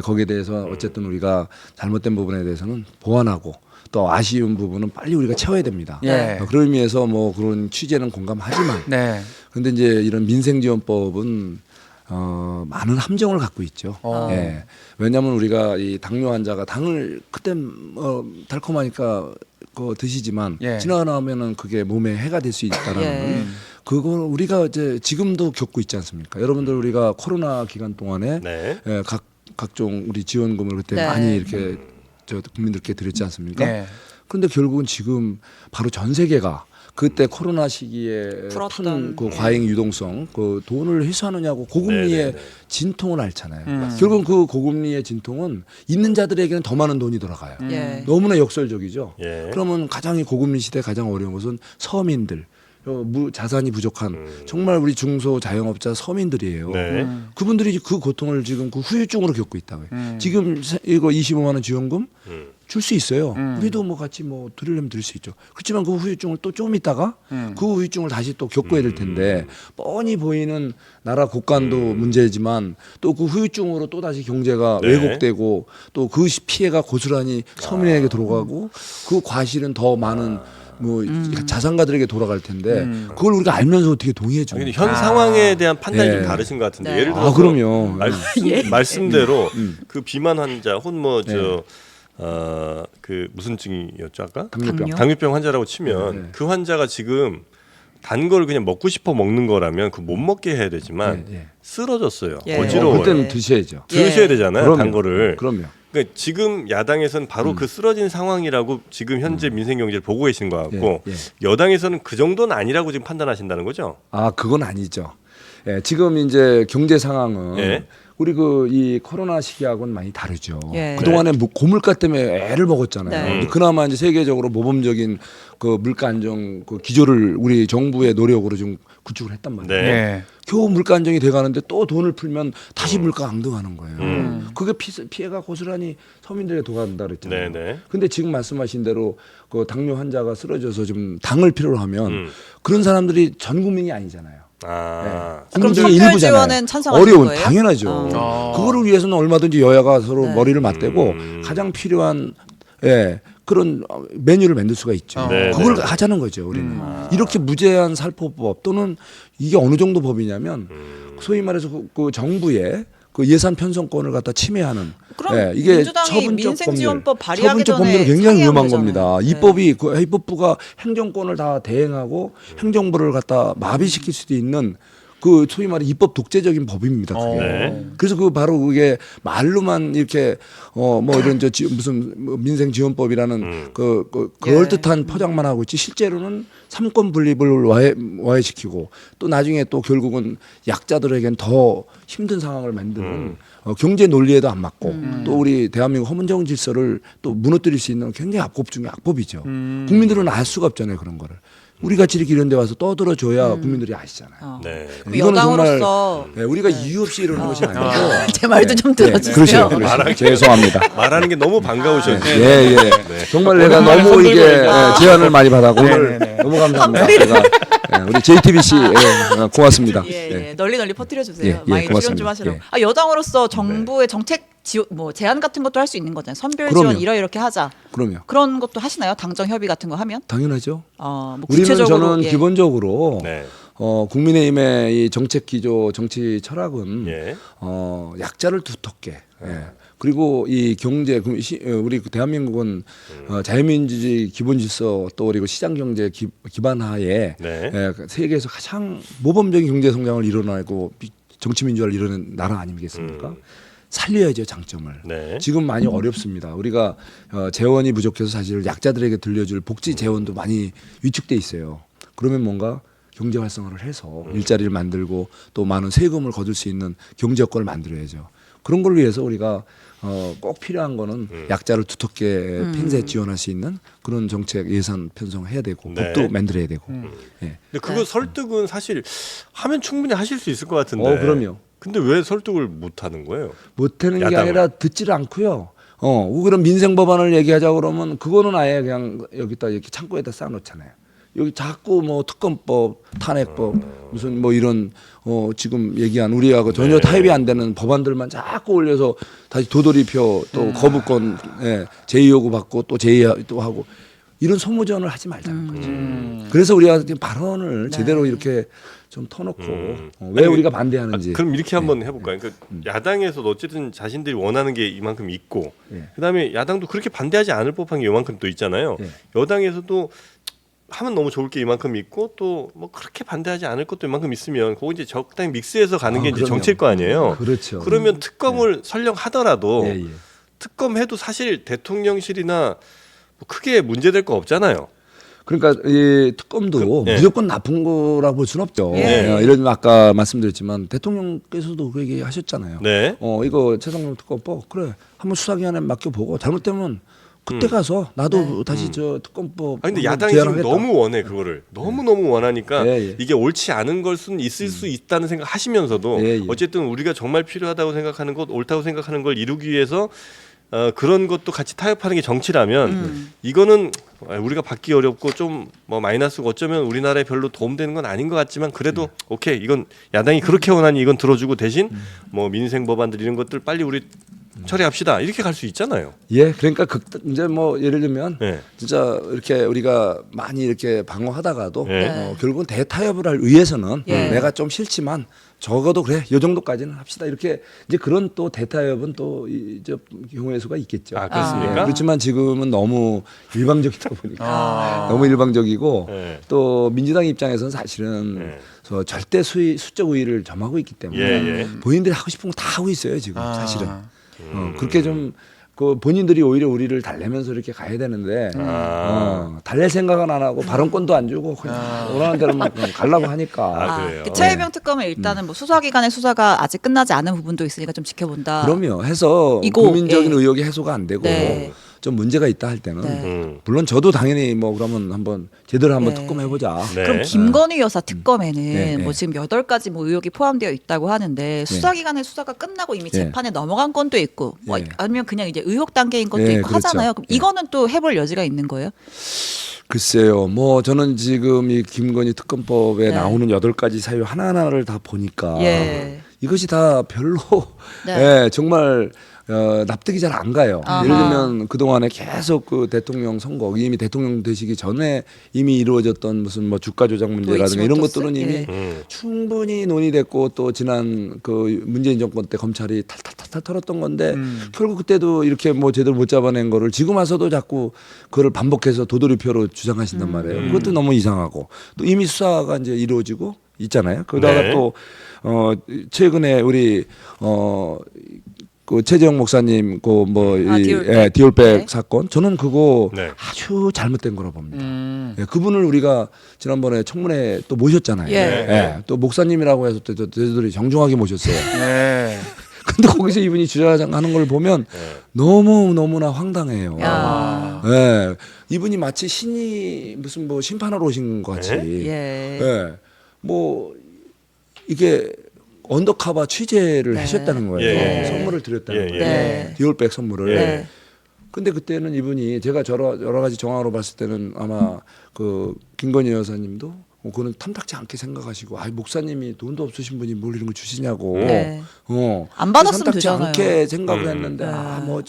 거기에 대해서 어쨌든 우리가 잘못된 부분에 대해서는 보완하고 또 아쉬운 부분은 빨리 우리가 채워야 됩니다. 예. 그런 의미에서 뭐 그런 취지는 공감하지만 네. 근데 이제 이런 민생지원법은 많은 함정을 갖고 있죠. 예. 왜냐하면 우리가 이 당뇨 환자가 당을 그때 달콤하니까 그거 드시지만 예. 지나가면은 그게 몸에 해가 될 수 있다라는 예. 그거 우리가 이제 지금도 겪고 있지 않습니까? 여러분들 우리가 코로나 기간 동안에 네. 각종 우리 지원금을 그때 네. 많이 이렇게 국민들께 드렸지 않습니까? 네. 그런데 결국은 지금 바로 전 세계가 그때 코로나 시기에 풀었던. 푼 그 과잉 유동성 그 돈을 회수하느냐고 고금리의 네네네. 진통을 앓잖아요. 결국은 그 고금리의 진통은 있는 자들에게는 더 많은 돈이 돌아가요. 예. 너무나 역설적이죠. 예. 그러면 가장 이 고금리 시대 가장 어려운 것은 서민들, 자산이 부족한 정말 우리 중소 자영업자 서민들이에요. 네. 그분들이 그 고통을 지금 그 후유증으로 겪고 있다고요. 지금 이거 25만 원 지원금 줄 수 있어요. 우리도 뭐 같이 뭐 드리려면 드릴 수 있죠. 그렇지만 그 후유증을 또 좀 있다가 그 후유증을 다시 또 겪어야 될 텐데 뻔히 보이는 나라 국간도 문제지만 또 그 후유증으로 또 다시 경제가 네. 왜곡되고 또 그 피해가 고스란히 서민에게 들어가고 그 과실은 더 많은 뭐 자산가들에게 돌아갈 텐데 그걸 우리가 알면서 어떻게 동의해 주는 근데 현 상황에 대한 판단이 좀 다르신 것 같은데 네. 예를 들어서 그럼요. 말씀대로 그 비만 환자 혹은 그 무슨 증이었죠 아까? 당뇨병 환자라고 치면 그 환자가 지금 단 걸 그냥 먹고 싶어 먹는 거라면 그 못 먹게 해야 되지만 쓰러졌어요. 예. 어지러워요. 그때는 드셔야죠. 들으셔야 되잖아요. 그럼요. 단 거를. 그럼요. 그러니까 지금 야당에서는 바로 그 쓰러진 상황이라고 지금 현재 민생 경제를 보고 계시는 것 같고 여당에서는 그 정도는 아니라고 지금 판단하신다는 거죠? 아, 그건 아니죠. 예, 지금 이제 경제 상황은 우리 이 코로나 시기하고는 많이 다르죠. 그동안에 고물가 때문에 애를 먹었잖아요. 네. 근데 그나마 이제 세계적으로 모범적인 그 물가 안정 그 기조를 우리 정부의 노력으로 좀 구축을 했단 말이에요. 네. 겨우 물가 안정이 돼 가는데 또 돈을 풀면 다시 물가가 앙등하는 거예요. 그게 피해가 고스란히 서민들에게 도가간다 그랬잖아요. 네네. 근데 지금 말씀하신 대로 그 당뇨 환자가 쓰러져서 좀 당을 필요로 하면 그런 사람들이 전 국민이 아니잖아요. 아. 그럼 국민 중에 선별 일부잖아요. 지원은 찬성하시는 어려운 거예요? 당연하죠. 그거를 위해서는 얼마든지 여야가 서로 머리를 맞대고 가장 필요한 그런 메뉴를 만들 수가 있죠. 그걸 하자는 거죠. 우리는 이렇게 무제한 살포법 또는 이게 어느 정도 법이냐면 소위 말해서 그 정부의 그 예산 편성권을 갖다 침해하는 그럼 이게 민주당이 처분적 민생지원법 발의하기 처분적 전에 법률은 굉장히 상의하면 위험한 겁니다. 되잖아요. 이 법이 그 입법부가 행정권을 다 대행하고 행정부를 갖다 마비시킬 수도 있는 그 소위 말해 입법 독재적인 법입니다. 그게. 그래서 그 바로 그게 말로만 이렇게 뭐 이런 무슨 민생 지원법이라는 그럴 듯한 포장만 하고 있지 실제로는 삼권 분립을 와해시키고 또 나중에 또 결국은 약자들에겐 더 힘든 상황을 만드는 경제 논리에도 안 맞고 또 우리 대한민국 헌정 질서를 또 무너뜨릴 수 있는 굉장히 악법 중에 악법이죠. 국민들은 알 수가 없잖아요 그런 거를. 우리 같이 이렇게 이런 데 와서 떠들어줘야 국민들이 아시잖아요. 네. 이거는 여당으로서 정말 우리가 이유 없이 이러는 것이 아니고 제 말도 좀 들어주세요. 그러시죠. 죄송합니다. 말하는 게 너무 반가우셔서 예. 정말 내가 너무 이게 제안을 많이 받아고 오늘 너무 감사합니다. 제가 우리 JTBC 고맙습니다. 널리 퍼뜨려 주세요. 예, 많이 지원 고맙습니다. 좀 하시라고. 예. 여당으로서 정부의 정책 제안 같은 것도 할 수 있는 거잖아요. 선별 그럼요. 지원 이렇게 하자. 그럼요. 그런 것도 하시나요? 당정 협의 같은 거 하면? 당연하죠. 뭐 우리는 구체적으로 저는 기본적으로 네. 국민의힘의 이 정책 기조 정치 철학은 약자를 두텁게 그리고 이 경제 우리 대한민국은 자유민주주의 기본 질서 또 그리고 시장 경제 기반 하에 세계에서 가장 모범적인 경제 성장을 이뤄내고 정치 민주화를 이루는 나라 아니겠습니까? 살려야죠 장점을. 지금 많이 어렵습니다. 우리가 재원이 부족해서 사실 약자들에게 들려줄 복지 재원도 많이 위축돼 있어요. 그러면 뭔가 경제 활성화를 해서 일자리를 만들고 또 많은 세금을 거둘 수 있는 경제 여건을 만들어야죠. 그런 걸 위해서 우리가 꼭 필요한 거는 약자를 두텁게 핀셋 지원할 수 있는 그런 정책 예산 편성해야 되고 법도 만들어야 되고. 근데 그거 설득은 사실 하면 충분히 하실 수 있을 것 같은데. 그럼요. 근데 왜 설득을 못 하는 거예요? 못하는 게 야당을. 아니라 듣지를 않고요. 그런 민생 법안을 얘기하자 그러면 그거는 아예 그냥 여기다 이렇게 창고에다 쌓아놓잖아요. 여기 자꾸 뭐 특검법, 탄핵법 무슨 뭐 이런 지금 얘기한 우리하고 전혀 타협이 안 되는 법안들만 자꾸 올려서 다시 도돌이표 또 거부권 제의 요구 받고 또 제의 또 하고 이런 소모전을 하지 말자는 거죠. 그래서 우리가 발언을 제대로 이렇게 좀 터놓고 왜 우리가 반대하는지. 그럼 이렇게 한번 해볼까요? 그러니까 야당에서도 어쨌든 자신들이 원하는 게 이만큼 있고 그다음에 야당도 그렇게 반대하지 않을 법한 게 이만큼 또 있잖아요. 여당에서도 하면 너무 좋을 게 이만큼 있고 또 뭐 그렇게 반대하지 않을 것도 이만큼 있으면 그거 이제 적당히 믹스해서 가는 게 이제 그럼요. 정치일 거 아니에요. 그렇죠. 그러면 특검을 설령 하더라도 특검해도 사실 대통령실이나 뭐 크게 문제될 거 없잖아요. 그러니까 이 특검도 무조건 나쁜 거라고 볼 수는 없죠. 이런 아까 말씀드렸지만 대통령께서도 그 얘기 하셨잖아요. 이거 최상병 특검법 그래 한번 수사기관에 맡겨보고 잘못되면 그때 가서 나도 다시 저 특검법. 근데 야당이 지금 너무 원해 그거를 너무 원하니까 이게 옳지 않은 걸 수는 있을 수 있다는 생각 하시면서도 어쨌든 우리가 정말 필요하다고 생각하는 것 옳다고 생각하는 걸 이루기 위해서 그런 것도 같이 타협하는 게 정치라면 이거는 우리가 받기 어렵고 좀 뭐 마이너스고 어쩌면 우리나라에 별로 도움되는 건 아닌 것 같지만 그래도 오케이 이건 야당이 그렇게 원하니 이건 들어주고 대신 뭐 민생 법안들 이런 것들 빨리 우리 처리합시다 이렇게 갈 수 있잖아요. 예, 그러니까 이제 뭐 예를 들면 네. 진짜 이렇게 우리가 많이 이렇게 방어하다가도 네. 결국은 대타협을 할 위해서는 예. 내가 좀 싫지만 적어도 그래 요 정도까지는 합시다 이렇게 이제 그런 또 대타협은 또 이제 경우의 수가 있겠죠. 아, 그렇습니까? 예, 그렇지만 지금은 너무 일방적이다 보니까 너무 일방적이고 네. 또 민주당 입장에서는 사실은 네. 저 절대 수적 우위를 점하고 있기 때문에 예, 예. 본인들이 하고 싶은 거 다 하고 있어요 지금 사실은. 그렇게 좀 그 본인들이 오히려 우리를 달래면서 이렇게 가야 되는데 달랠 생각은 안 하고 발언권도 안 주고 그냥 원하는 대로만 그냥 가려고 하니까. 그래요? 최혜병 특검은 일단은 뭐 수사기관의 수사가 아직 끝나지 않은 부분도 있으니까 좀 지켜본다. 그럼요. 해서 이거, 국민적인 예. 의혹이 해소가 안 되고 네. 좀 문제가 있다 할 때는 네. 물론 저도 당연히 뭐 그러면 한번 제대로 한번 네. 특검해보자. 네. 그럼 김건희 여사 특검에는 네, 네. 뭐 지금 8가지 뭐 의혹이 포함되어 있다고 하는데 수사기관의 수사가 끝나고 이미 네. 재판에 넘어간 건도 있고 뭐 네. 아니면 그냥 이제 의혹 단계인 것도 네, 있고 그렇죠. 하잖아요. 그럼 네. 이거는 또 해볼 여지가 있는 거예요? 글쎄요. 뭐 저는 지금 이 김건희 특검법에 네. 나오는 8가지 사유 하나하나를 다 보니까 예. 이것이 다 별로 네. 예, 정말 납득이 잘 안 가요. 아하. 예를 들면 그동안에 계속 그 대통령 선거 이미 대통령 되시기 전에 이미 이루어졌던 무슨 뭐 주가 조작 문제라든가 이런 도이치모터스? 것들은 이미 예. 충분히 논의됐고 또 지난 그 문재인 정권 때 검찰이 탈탈탈탈 털었던 건데 결국 그때도 이렇게 뭐 제대로 못 잡아낸 거를 지금 와서도 자꾸 그걸 반복해서 도돌이표로 주장하신단 말이에요. 그것도 너무 이상하고 또 이미 수사가 이제 이루어지고 있잖아요. 그러다가 네. 또 최근에 우리 그 최재형 목사님 디올백. 디올백 네. 사건 저는 그거 네. 아주 잘못된 거라 봅니다. 예, 그분을 우리가 지난번에 청문회 또 모셨잖아요. 예. 예, 또 목사님이라고 해서 또 저희들이 정중하게 모셨어요. 네. 근데 거기서 이분이 주장하는 걸 보면 너무 너무나 황당해요. 야. 예, 이분이 마치 신이 무슨 뭐 심판하러 오신 것 같이. 예. 예, 뭐 이게 언더커버 취재를 네. 하셨다는 거예요. 예. 선물을 드렸다는 예, 예. 거예요. 네. 디올백 선물을. 네. 근데 그때는 이분이 제가 여러 가지 정황으로 봤을 때는 아마 그 김건희 여사님도 그거는 탐탁지 않게 생각하시고 목사님이 돈도 없으신 분이 뭘 이런 거 주시냐고. 네. 안 받았으면 탐탁지 되잖아요. 않게 생각을 했는데 네. 뭐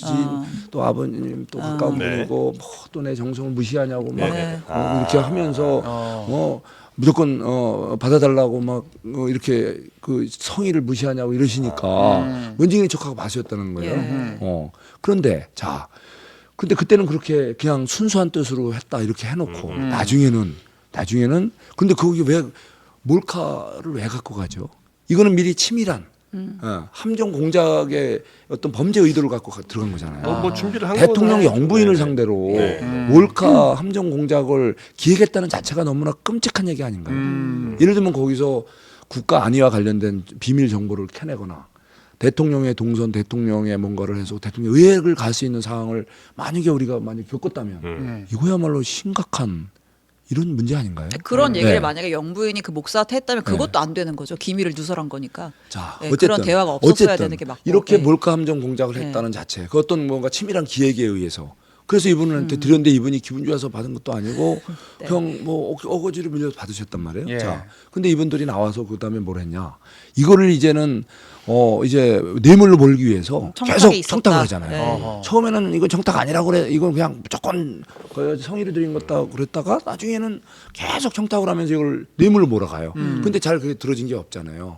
또 아버님 또 가까운 네. 분이고 뭐 또 내 정성을 무시하냐고 막 네. 이렇게 하면서 무조건 받아달라고 막 이렇게 그 성의를 무시하냐고 이러시니까 원징인 척하고 마셨다는 거예요. 예. 그런데 자, 근데 그때는 그렇게 그냥 순수한 뜻으로 했다 이렇게 해놓고 나중에는 근데 거기 왜 몰카를 왜 갖고 가죠? 이거는 미리 치밀한 함정 공작의 어떤 범죄 의도를 갖고 들어간 거잖아요. 뭐 준비를 한 대통령 거죠. 영부인을 네. 상대로 네. 몰카 함정 공작을 기획했다는 자체가 너무나 끔찍한 얘기 아닌가요? 예를 들면 거기서 국가 안위와 관련된 비밀 정보를 캐내거나 대통령의 동선, 대통령의 뭔가를 해서 대통령 의혹을 갈 수 있는 상황을 만약에 우리가 겪었다면 이거야말로 심각한 이런 문제 아닌가요? 그런 얘기를 네. 만약에 영부인이 그 목사한테 했다면 그것도 안 되는 거죠. 기밀을 누설한 거니까. 자, 네, 어쨌든 그런 대화가 없었어야 어쨌든 되는 게 맞고. 이렇게 네. 몰카 함정 공작을 했다는 자체, 그 어떤 뭔가 치밀한 기획에 의해서. 그래서 이분한테 드렸는데 이분이 기분 좋아서 받은 것도 아니고 네. 그냥 뭐 어거지를 밀려서 받으셨단 말이에요. 예. 자, 근데 이분들이 나와서 그다음에 뭘 했냐? 이거를 이제는 이제 뇌물로 몰기 위해서 청탁이 계속 있었다. 청탁을 하잖아요. 네. 어허. 처음에는 이건 청탁 아니라고 그래. 이건 그냥 무조건 성의를 드린 것다 그랬다가 나중에는 계속 청탁을 하면서 이걸 뇌물로 몰아가요. 근데 잘 그게 들어진 게 없잖아요.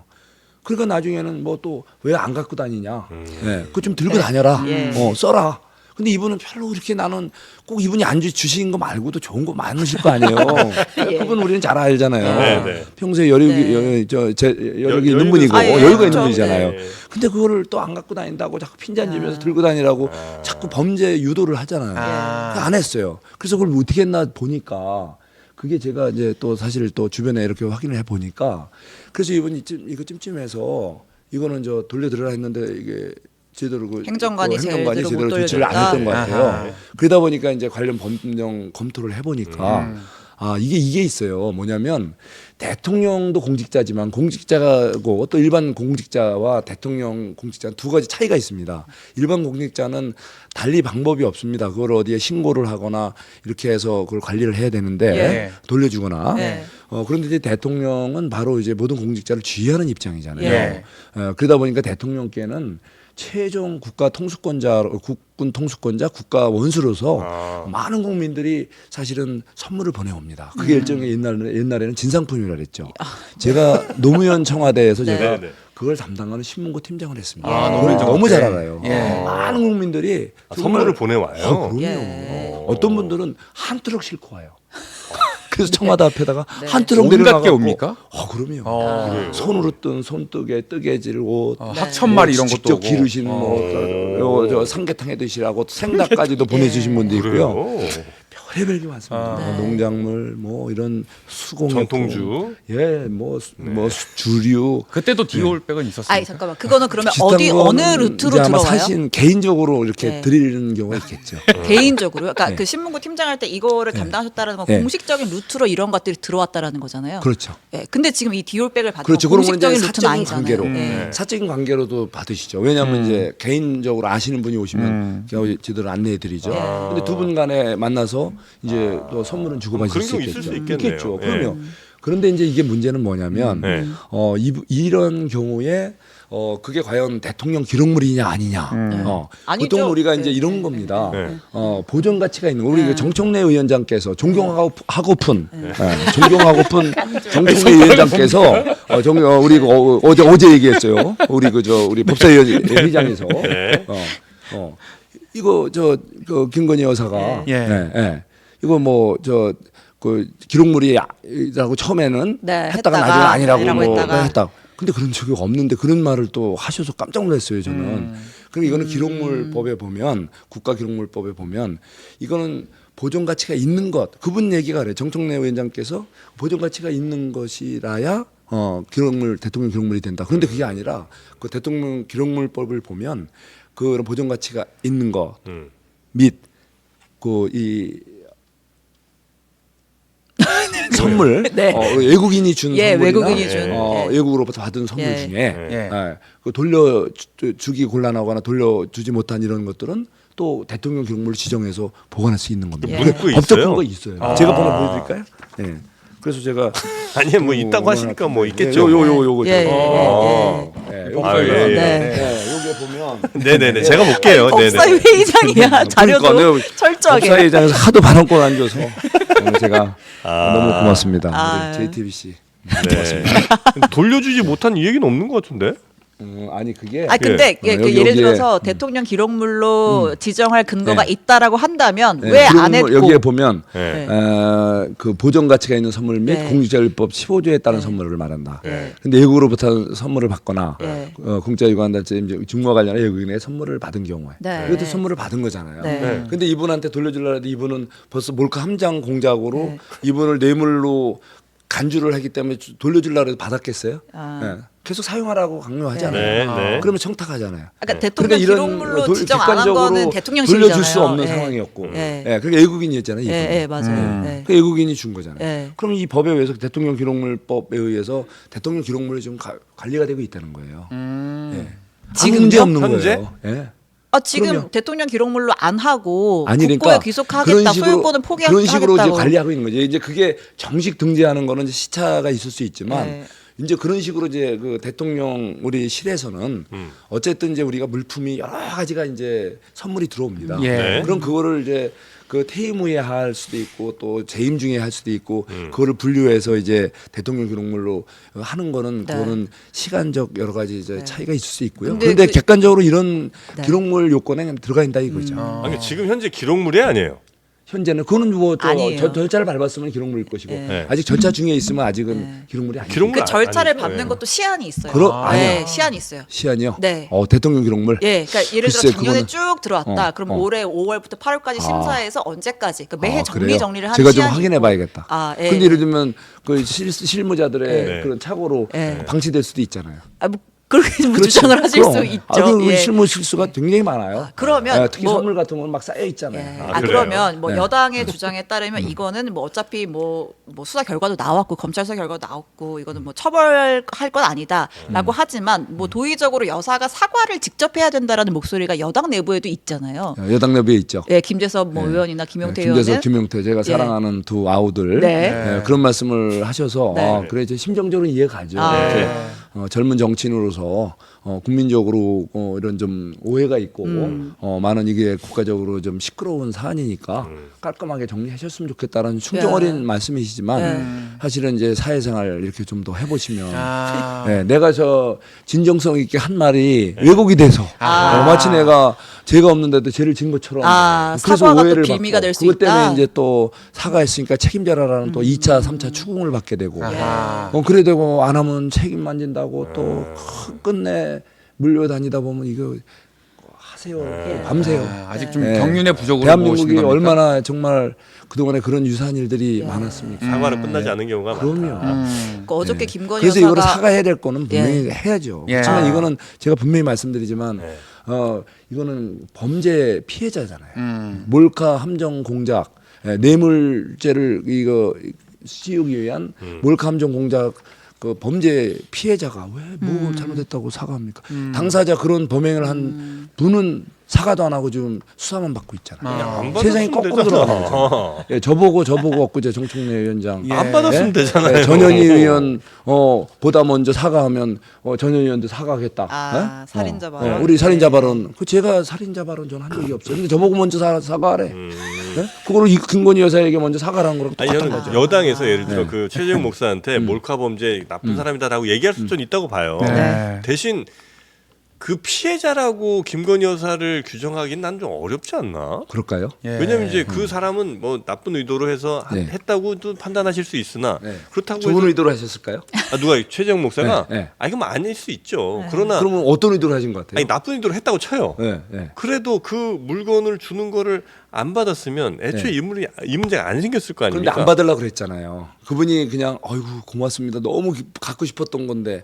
그러니까 나중에는 뭐 또 왜 안 갖고 다니냐. 네. 그거 좀 들고 다녀라. 예. 써라. 근데 이분은 별로 그렇게 나는 꼭 이분이 안 주신 거 말고도 좋은 거 많으실 거 아니에요. 예. 그분 우리는 잘 알잖아요. 네, 네. 평소에 여력이 네. 여력이 있는 여유도 분이고 아, 예. 여유가 있는 그렇죠. 분이잖아요. 네. 근데 그거를 또 안 갖고 다닌다고 자꾸 핀잔지면서 들고 다니라고 자꾸 범죄 유도를 하잖아요. 안 했어요. 그래서 그걸 어떻게 했나 보니까 그게 제가 이제 또 사실 또 주변에 이렇게 확인을 해 보니까 그래서 이분이 이거 찜찜해서 이거는 저 돌려드려라 했는데 이게 제대로 행정관이 제대로 못 조치를 안 돌려줬다. 했던 것 같아요. 아하. 그러다 보니까 이제 관련 법령 검토를 해보니까 이게 있어요. 뭐냐면 대통령도 공직자지만 공직자고 또 일반 공직자와 대통령 공직자 두 가지 차이가 있습니다. 일반 공직자는 달리 방법이 없습니다. 그걸 어디에 신고를 하거나 이렇게 해서 그걸 관리를 해야 되는데 예. 돌려주거나. 예. 그런데 이제 대통령은 바로 이제 모든 공직자를 지휘하는 입장이잖아요. 예. 그러다 보니까 대통령께는 최종 국가 통수권자, 국군 통수권자, 국가 원수로서 많은 국민들이 사실은 선물을 보내옵니다. 그게 일종의 옛날에는 진상품이라 그랬죠. 제가 노무현 청와대에서 제가 네. 그걸 담당하는 신문고 팀장을 했습니다. 노무현 그걸 너무 때. 잘 알아요. 예. 많은 국민들이 선물을 보내와요. 그럼요. 예. 어떤 분들은 한 트럭 싣고 와요. 그래서 청와대 앞에다가 한 트럭 온갖 내려놔갖고 게 옵니까? 그럼요. 손으로 뜬 손뜨개, 뜨개질 옷, 학천마리 이런 것도 직접 오고. 기르신 저 삼계탕에 드시라고 생닭까지도 보내주신 분도 있고요. 그래요. 별의별 게 많습니다. 농작물, 뭐 이런 수공예품, 전통주. 예, 뭐 주류. 그때도 디올백은 있었어요. 아니 잠깐만 그거는 그러면 비슷한 어디 거는 어느 이제 루트로 아마 들어와요? 사실 개인적으로 이렇게 네. 드리는 경우가 있겠죠. 개인적으로요? 그러니까 네. 그 신문고 팀장할 때 이거를 담당하셨다는 건 네. 공식적인 루트로 이런 것들이 들어왔다라는 거잖아요. 그렇죠. 예. 근데 지금 이 디올백을 받는 그렇죠. 건 그런 건 이제 공식적인 루트는 사적인 아니잖아요. 관계로, 예. 사적인 관계로도 받으시죠. 왜냐하면 이제 개인적으로 아시는 분이 오시면 제가 제대로 안내해드리죠. 근데 두 분 간에 만나서 이제 또 선물은 주고받을 그런 수 경우 있겠죠. 있을 수 있겠네요. 있겠죠. 예. 그럼요. 그런데 이제 이게 문제는 뭐냐면 네. 이런 경우에 그게 과연 대통령 기록물이냐 아니냐. 아니죠. 보통 우리가 이제 네. 이런 겁니다. 네. 보존 가치가 있는 거. 우리 그 정청래 위원장께서 존경하고픈 존경하고픈 정청래 위원장께서 우리 어제 얘기했어요. 우리 법사위원회장에서 이거 그 김건희 여사가 예. 이거 그 기록물이라고 처음에는 네, 했다가 했다가 나중에 아니라고 아니라고 뭐 했다가. 했다. 근데 그런 적이 없는데 그런 말을 또 하셔서 깜짝 놀랐어요 저는. 그리고 이거는 기록물법에 보면 국가기록물법에 보면 이거는 보존 가치가 있는 것. 그분 얘기가 그래. 정청래 위원장께서 보존 가치가 있는 것이라야 대통령 기록물이 된다. 그런데 그게 아니라 그 대통령 기록물법을 보면 그런 보존 가치가 있는 것 및 선물, 네. 외국인이 준 예, 선물이나 외국인이 준. 예. 외국으로부터 받은 선물 예. 중에 그 돌려주기 곤란하거나 돌려주지 못한 이런 것들은 또 대통령 기록물을 지정해서 보관할 수 있는 겁니다. 예. 문구 법적 있어요? 근거 있어요. 제가 번호 보여드릴까요? 네. 그래서 제가 아니 뭐 있다고 하시니까 뭐 있겠죠. 요거 예, 요게 보면 네네네. 제가 볼게요. 법사위 네네. 회의장이야. 자료도 그러니까 철저하게. 법사위장에서 하도 발언권 안 줘서 오늘 제가 너무 고맙습니다. 아. 우리 JTBC. 네. 돌려주지 못한 이 얘기는 없는 것 같은데. 아니 그게 아 근데 예. 그 여기, 예를 여기에- 들어서 대통령 기록물로 지정할 근거가 네. 있다라고 한다면 네, 왜 안 기록물 했고 여기에 보면 네. 그 보존 가치가 있는 선물 및 네. 공직자율법 15조에 따른 선물을 말한다. 네. 근데 외국으로부터 선물을 받거나 네. 공짜유관단체 증무와 관련해 외국인의 선물을 받은 경우에 네. 이것도 선물을 받은 거잖아요. 네. 근데 이분한테 돌려주려고 해도 이분은 벌써 몰카 함장 공작으로 네. 이분을 뇌물로 간주를 하기 때문에 돌려주려고 해도 받았겠어요? 아. 네. 계속 사용하라고 강요하잖아요. 네, 네. 그러면 청탁하잖아요. 그러니까 대통령 그러니까 기록물로 지정 안 한 거는 대통령실이잖아요. 돌려줄 수 없는 예. 상황이었고, 예. 예, 그게 외국인이었잖아요. 예, 이분은. 예, 맞아요. 예. 그 외국인이 준 거잖아요. 예. 그럼 이 법에 의해서 대통령 기록물법에 의해서 대통령 기록물이 지금 관리가 되고 있다는 거예요. 예. 지금요? 아무 문제 없는 현재? 거예요. 예. 아 지금 그럼요. 대통령 기록물로 안 하고 아니 국고에 그러니까 귀속하겠다, 소유권은 포기하겠다고. 그런 식으로 이제 관리하고 있는 거죠. 이제 그게 정식 등재하는 거는 이제 시차가 있을 수 있지만 네. 이제 그런 식으로 이제 그 대통령 우리 실에서는 어쨌든 이제 우리가 물품이 여러 가지가 이제 선물이 들어옵니다. 예. 네. 그럼 그거를 이제 그 퇴임 후에 할 수도 있고 또 재임 중에 할 수도 있고 그거를 분류해서 이제 대통령 기록물로 하는 거는 네. 그거는 시간적 여러 가지 이제 차이가 있을 수 있고요. 근데 그런데 그- 객관적으로 이런 네. 기록물 요건에 들어가 있다 이거죠. 아니 지금 현재 기록물이 아니에요. 현재는 그거는 뭐 아니에요. 절차를 밟았으면 기록물일 것이고 네. 아직 절차 중에 있으면 아직은 기록물이 아니에요. 기록물 그 절차를 아니죠. 밟는 것도 시한이 있어요. 아니요. 네, 시한이 있어요. 시한이요? 네. 대통령 기록물. 예, 그러니까 예를 들어 글쎄, 작년에 그거는- 쭉 들어왔다. 그럼 어. 올해 5월부터 8월까지 심사해서 언제까지? 그 매해 그래요? 정리를 하는 제가 좀 시한이 확인해 있고. 봐야겠다. 아, 예. 근데 예를 들면 그 실무자들의 네. 그런 착오로 네. 방치될 수도 있잖아요. 아, 뭐 그렇게 뭐 그렇지. 주장을 하실 그럼. 수 있죠. 그 예. 실무 실수가 굉장히 많아요. 그러면 특히 뭐- 선물 같은 건 막 쌓여 예. 있잖아요. 아, 그래요? 그러면 뭐 네. 여당의 주장에 따르면 이거는 뭐 어차피 뭐 수사 결과도 나왔고 검찰 수사 결과도 나왔고 이거는 뭐 처벌할 건 아니다라고 하지만 뭐 도의적으로 여사가 사과를 직접 해야 된다라는 목소리가 여당 내부에도 있잖아요. 여당 내부에 있죠. 예, 김재섭 뭐 의원이나 김용태 김재섭, 의원은 김용태 제가 사랑하는 두 아우들 네. 그런 말씀을 하셔서 네. 그래 이제 심정적으로 이해가죠. 아. 이렇게 젊은 정치인으로서 국민적으로 이런 좀 오해가 있고 많은 이게 국가적으로 좀 시끄러운 사안이니까 깔끔하게 정리하셨으면 좋겠다라는 충정 어린 말씀이시지만 사실은 이제 사회생활 이렇게 좀 더 해보시면 네, 내가 저 진정성 있게 한 말이 왜곡이 돼서 마치 내가 죄가 없는데도 죄를 진 것처럼 그래서 사과가 또 오해를 빌미가 받고 될 수 그것 때문에 있다. 이제 또 사과했으니까 책임져라라는 또 2차, 3차 추궁을 받게 되고 아하. 그래 되고 안 하면 책임만 진다고 또 끝내 물려다니다 보면 이거 하세요. 밤새요. 아직 좀 네. 경륜의 부족으로 대한민국이 보시는 겁니까? 얼마나 정말 그동안에 그런 유사한 일들이 많았습니까? 사과로 끝나지 않은 경우가 그럼요. 많다. 그러니까 어저께 김건희 그래서 여사가 이거를 사과해야 될 거는 분명히 해야죠. 예. 그렇지만 이거는 제가 분명히 말씀드리지만 이거는 범죄 피해자잖아요. 몰카 함정 공작, 뇌물죄를 이거 씌우기 위한 몰카 함정 공작 그 범죄 피해자가 왜 뭐 잘못했다고 사과합니까? 당사자 그런 범행을 한 분은 사과도 안 하고 지금 수사만 받고 있잖아요. 안 세상이 받았으면 거꾸로 되잖아. 돌아가죠. 예, 저보고 엊그제 정청래 위원장 안 받았으면 되잖아요. 전현희 의원 보다 먼저 사과하면 전현희 의원도 사과하겠다. 살인자 발언. 우리 살인자 발언. 그 제가 살인자 발언 저는 한 적이 없어요. 근데 저보고 먼저 사과하래. 네? 그거를 김건희 여사에게 먼저 사과를 한 거랑 아니 똑같은 저는 거죠. 여당에서 예를 들어 그 최재형 목사한테 몰카 범죄 나쁜 사람이다라고 얘기할 수는 있다고 봐요. 네. 대신 그 피해자라고 김건희 여사를 규정하기는 난 좀 어렵지 않나? 그럴까요? 예. 왜냐면 이제 그 사람은 뭐 나쁜 의도로 해서 했다고도 판단하실 수 있으나 그렇다고 좋은 해서 의도로 하셨을까요? 누가 최재형 목사가 네, 네. 이건 아닐 수 있죠. 그러나 그러면 어떤 의도로 하신 것 같아요? 아니 나쁜 의도로 했다고 쳐요. 네, 네. 그래도 그 물건을 주는 거를 안 받았으면 애초에 이 문제가 안 생겼을 거 그런데 아닙니까? 안 받으려고 그랬잖아요. 그분이 그냥 어이구 고맙습니다. 너무 갖고 싶었던 건데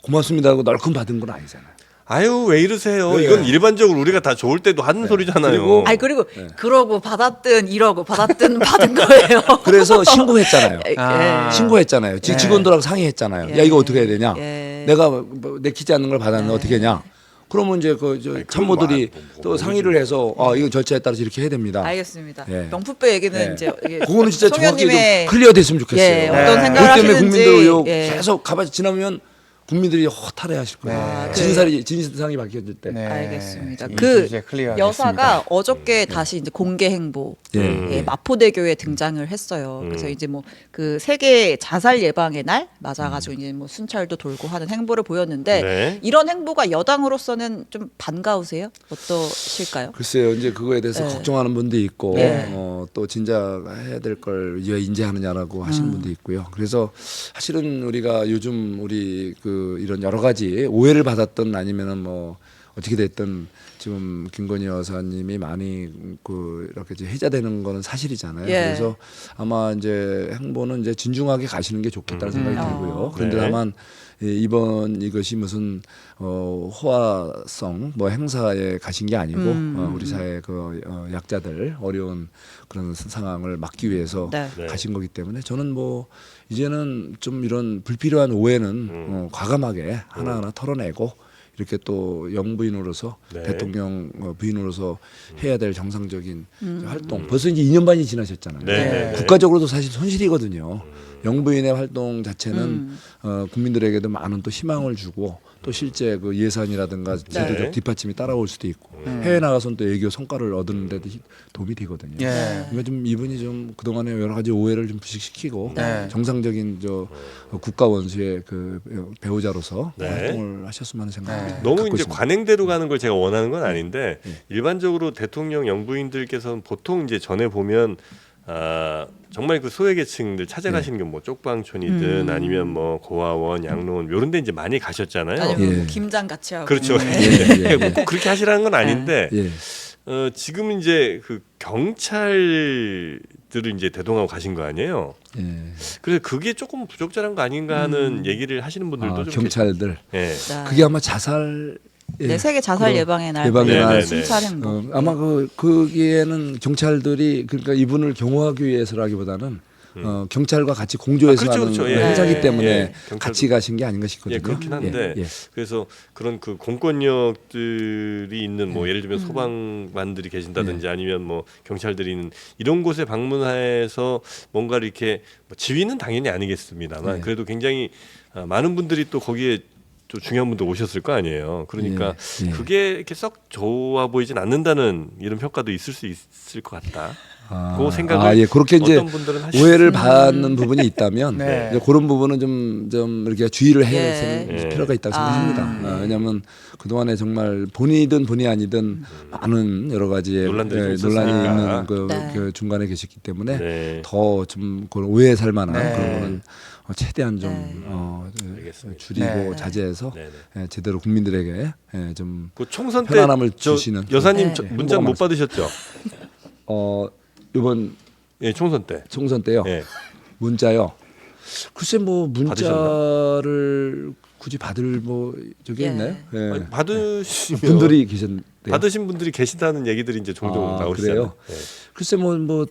고맙습니다 하고 널큼 받은 건 아니잖아요. 아유 왜 이러세요? 네. 이건 일반적으로 우리가 다 좋을 때도 하는 소리잖아요. 그리고- 그러고 받았든 이러고 받았든 받은 거예요. 그래서 신고했잖아요. 예. 신고했잖아요. 직원들하고 상의했잖아요. 야 이거 어떻게 해야 되냐? 예. 내가 뭐 내키지 않는 걸 받았는데 어떻게 하냐? 그러면 이제 참모들이 또 상의를 해서 이거 절차에 따라서 이렇게 해야 됩니다. 알겠습니다. 예. 명품배 얘기는 예. 이제 이게 그거는 진짜 정확히 좀 송현님의 클리어 됐으면 좋겠어요. 예, 어떤 그것 생각을 때문에 하시는지, 국민들 의혹 예. 계속 가만히 지나면 국민들이 허탈해하실 거예요. 진상이 바뀌어질 때. 네. 알겠습니다. 이 그 주제 클리어 여사가 어저께 다시 이제 공개 행보 예. 마포대교에 등장을 했어요. 그래서 이제 뭐 그 세계 자살 예방의 날 맞아가지고 이제 뭐 순찰도 돌고 하는 행보를 보였는데 네. 이런 행보가 여당으로서는 좀 반가우세요? 어떠실까요? 글쎄요, 이제 그거에 대해서 네. 걱정하는 분도 있고, 네. 또 진작 해야 될 걸 왜 인지하느냐라고 하시는 분도 있고요. 그래서 사실은 우리가 요즘 우리 그 이런 여러 가지 오해를 받았던 아니면은 뭐 어떻게 됐든 지금 김건희 여사님이 많이 그 이렇게 이제 해자되는 거는 사실이잖아요. 예. 그래서 아마 이제 행보는 이제 진중하게 가시는 게 좋겠다는 생각이 들고요. 그런데 네. 다만 이번 이것이 무슨 호화성 뭐 행사에 가신 게 아니고 우리 사회 그 약자들 어려운 그런 상황을 막기 위해서 네. 네. 가신 거기 때문에 저는 뭐 이제는 좀 이런 불필요한 오해는 과감하게 하나하나 털어내고 이렇게 또 영부인으로서 네. 대통령 부인으로서 해야 될 정상적인 활동 벌써 이제 2년 반이 지나셨잖아요. 네. 국가적으로도 사실 손실이거든요. 영부인의 활동 자체는 국민들에게도 많은 또 희망을 주고 또 실제 그 예산이라든가 제도적 뒷받침이 따라올 수도 있고 해외 나가서는 또 애교 성과를 얻는 데도 도움이 되거든요. 예. 그러니까 좀 이분이 좀 그동안의 여러 가지 오해를 좀 부식시키고 네. 정상적인 국가 원수의 그 배우자로서 네. 활동을 하셨으면 하는 생각이 너무 갖고 이제 있습니다. 관행대로 가는 걸 제가 원하는 건 아닌데 일반적으로 대통령 영부인들께서는 보통 이제 전에 보면 정말 그 소외계층들 찾아가시는 게 뭐 쪽방촌이든 아니면 뭐 고아원, 양로원 이런 데 이제 많이 가셨잖아요. 아니면 뭐 예. 김장 같이 하고 그렇죠. 예. 꼭 그렇게 하시라는 건 아닌데 예. 지금 이제 그 경찰들을 이제 대동하고 가신 거 아니에요. 예. 그래서 그게 조금 부적절한 거 아닌가 하는 얘기를 하시는 분들도 좀 경찰들 예. 네. 그게 아마 자살 네, 세계 자살 예방의 날 예방의 날. 네네네. 순찰 행보. 아마 거기에는 경찰들이 그러니까 이분을 경호하기 위해서라기보다는 경찰과 같이 공조해서 그렇죠, 하는 그렇죠. 예. 행사기 예. 때문에 예. 경찰도- 같이 가신 게 아닌가 싶거든요. 예, 그렇긴 한데 예. 예. 그래서 그런 그 공권력들이 있는 뭐 예를 들면 소방관들이 계신다든지 아니면 뭐 경찰들이 있는 이런 곳에 방문해서 뭔가를 이렇게 뭐 지휘는 당연히 아니겠습니다만 예. 그래도 굉장히 많은 분들이 또 거기에 또 중요한 분들 오셨을 거 아니에요. 그러니까 예. 그게 이렇게 썩 좋아 보이진 않는다는 이런 평가도 있을 수 있을 것 같다. 그 생각을 예. 그렇게 이제 어떤 분들은 하시죠. 오해를 받는 부분이 있다면 네. 이제 그런 부분은 좀 이렇게 주의를 해야 예. 필요가 있다고 생각합니다. 왜냐하면 그 동안에 정말 본이든 본이 아니든 많은 여러 가지의 논란들이 좀 논란이 있었으니까. 있는 그, 네. 그 중간에 계셨기 때문에 네. 더 좀 오해 살 만한 네. 그런 거는 최대한 좀 알겠습니다. 줄이고 네. 자제해서 네네. 제대로 국민들에게 좀 그 총선 때 편안함을 저 주시는 여사님 네. 저 문자 못 받으셨죠? 이번 예, 총선 때. 총선 때요. 예. 문자요. 글쎄 뭐 받으셨나? 문자를 굳이 받을 뭐 저기 예. 있나요? 예. 아니, 받으시면 분들이 계셨는데 받으신 분들이 계시다는 얘기들이 이제 종종 아, 나오시잖아요. 그래요? 글쎄 뭐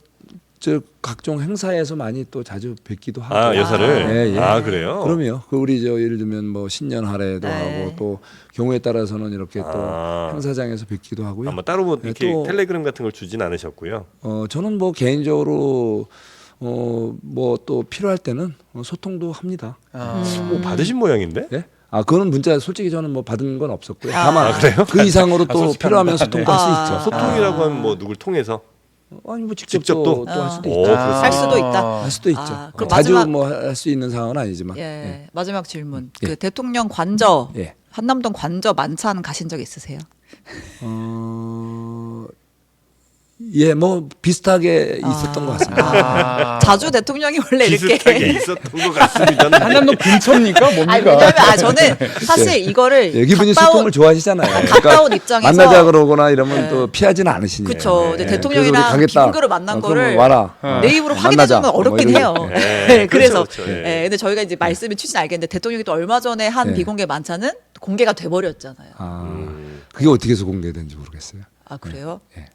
저 각종 행사에서 많이 또 자주 뵙기도 하고. 아, 여사를? 예, 예. 아, 그래요? 그럼요. 그 우리 저 예를 들면 뭐 신년 할애도 네. 하고 또 경우에 따라서는 이렇게 아. 또 행사장에서 뵙기도 하고요. 아마 따로 뭐 예, 이렇게 또 텔레그램 같은 걸 주진 않으셨고요. 저는 뭐 개인적으로 뭐 또 필요할 때는 소통도 합니다. 뭐 받으신 모양인데? 예? 그거는 문자 솔직히 저는 뭐 받은 건 없었고요. 아. 다만 그 이상으로 또 솔직합니다. 필요하면 소통도 할 수 있죠. 소통이라고 하면 뭐 누굴 통해서? 아니 뭐 직접 직접 또? 또 할 수도 오, 있죠. 그렇습니다. 할 수도 있다. 할 수도 있죠. 그럼 자주 마지막- 뭐 할 수 있는 상황은 아니지만. 예. 마지막 질문. 예. 그 대통령 관저 예. 한남동 관저 만찬 가신 적 있으세요? 예, 뭐 비슷하게 있었던 것 같습니다. 자주 대통령이 원래 비슷하게 이렇게 있었던 것 같습니다. 한남동 근처입니까? 아니 뭡니까? 왜냐면 저는 사실 이거를 예, 이분이 소통을 좋아하시잖아요. 가까운 입장에서 만나자 그러거나 이러면 또 피하지는 않으시니까. 그렇죠. 근데 예, 대통령이랑 그래서 우리 가겠다. 김구를 만난 그러면 거를 와라. 내 입으로 만나자. 확인해주면 어렵긴 뭐 해요. 이런- 예, 그래서 그렇죠, 그렇죠. 예. 근데 저희가 이제 말씀을 취지는 알겠는데 대통령이 또 얼마 전에 한 예. 비공개 만찬은 공개가 돼버렸잖아요. 그게 어떻게 해서 공개된지 모르겠어요. 아 그래요? 예.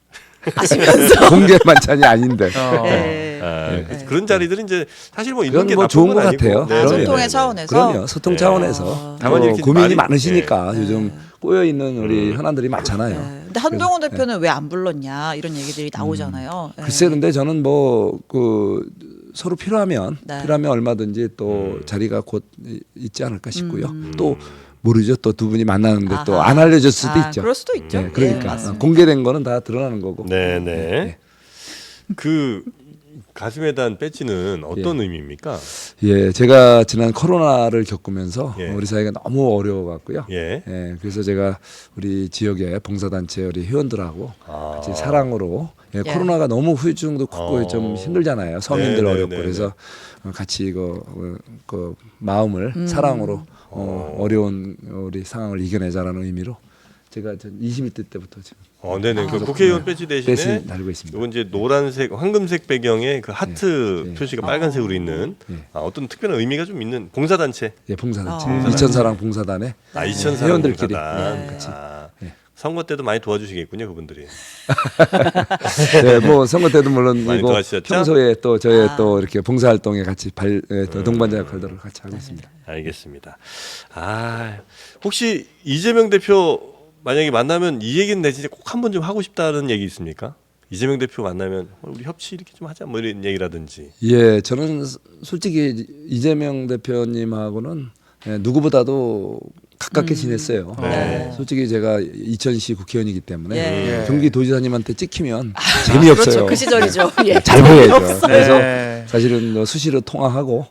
아시면서 공개 만찬이 아닌데. 예. 아, 그런 자리들은 이제 사실 뭐 있는 이건 게 뭐 나쁜 좋은 건 것 아니고. 같아요. 네, 아, 네, 소통의 네, 네. 차원에서 그럼요. 소통 차원에서 다만 또 이렇게 고민이 말이- 많으시니까 요즘 꼬여 있는 우리 현안들이 많잖아요. 근데 한동훈 대표는 왜 안 불렀냐 이런 얘기들이 나오잖아요. 예. 글쎄 근데 저는 뭐 그 서로 필요하면 네. 얼마든지 또 자리가 곧 있지 않을까 싶고요. 또 모르죠. 또 두 분이 만나는데 또 안 알려질 수도 있죠. 그럴 수도 있죠. 예, 그러니까 맞습니다. 공개된 거는 다 드러나는 거고. 네네. 그 가슴에 단 배지는 어떤 의미입니까? 예, 제가 지난 코로나를 겪으면서 예. 우리 사회가 너무 어려워갖고요. 예. 그래서 제가 우리 지역의 봉사단체 우리 회원들하고 아. 같이 사랑으로 코로나가 너무 후유증도 크고 좀 힘들잖아요. 서민들 네, 어렵고 네, 네, 그래서 같이 이거 그 마음을 사랑으로 어려운 우리 상황을 이겨내자라는 의미로 제가 21대 때부터 지금 네네. 그 국회의원 배지 대신에 대신 달고 있습니다. 이건 이제 노란색, 황금색 배경에 그 하트 예. 표시가 빨간색으로 있는 예. 어떤 특별한 의미가 좀 있는 봉사단체. 예, 봉사단체 아. 이천사랑 봉사단에 이천사랑 회원들끼리. 봉사단. 네. 같이. 선거 때도 많이 도와주시겠군요, 그분들이. 네, 뭐 선거 때도 물론 많이 이고 도와주셨죠? 평소에 또 저의 또 이렇게 봉사 활동에 같이 또 동반자 역할들을 같이 하고 있습니다. 알겠습니다. 혹시 이재명 대표 만약에 만나면 이 얘기는 내 진짜 꼭 한번 좀 하고 싶다는 얘기 있습니까? 이재명 대표 만나면 우리 협치 이렇게 좀 하자 뭐 이런 얘기라든지. 예, 저는 솔직히 이재명 대표님하고는 누구보다도 가깝게 지냈어요. 네. 솔직히 제가 이천시 국회의원이기 때문에 예. 경기도지사님한테 찍히면 재미없어요. 그렇죠. 그 시절이죠. 예. 잘 보여야죠. 없어요. 그래서 네. 사실은 뭐 수시로 통화하고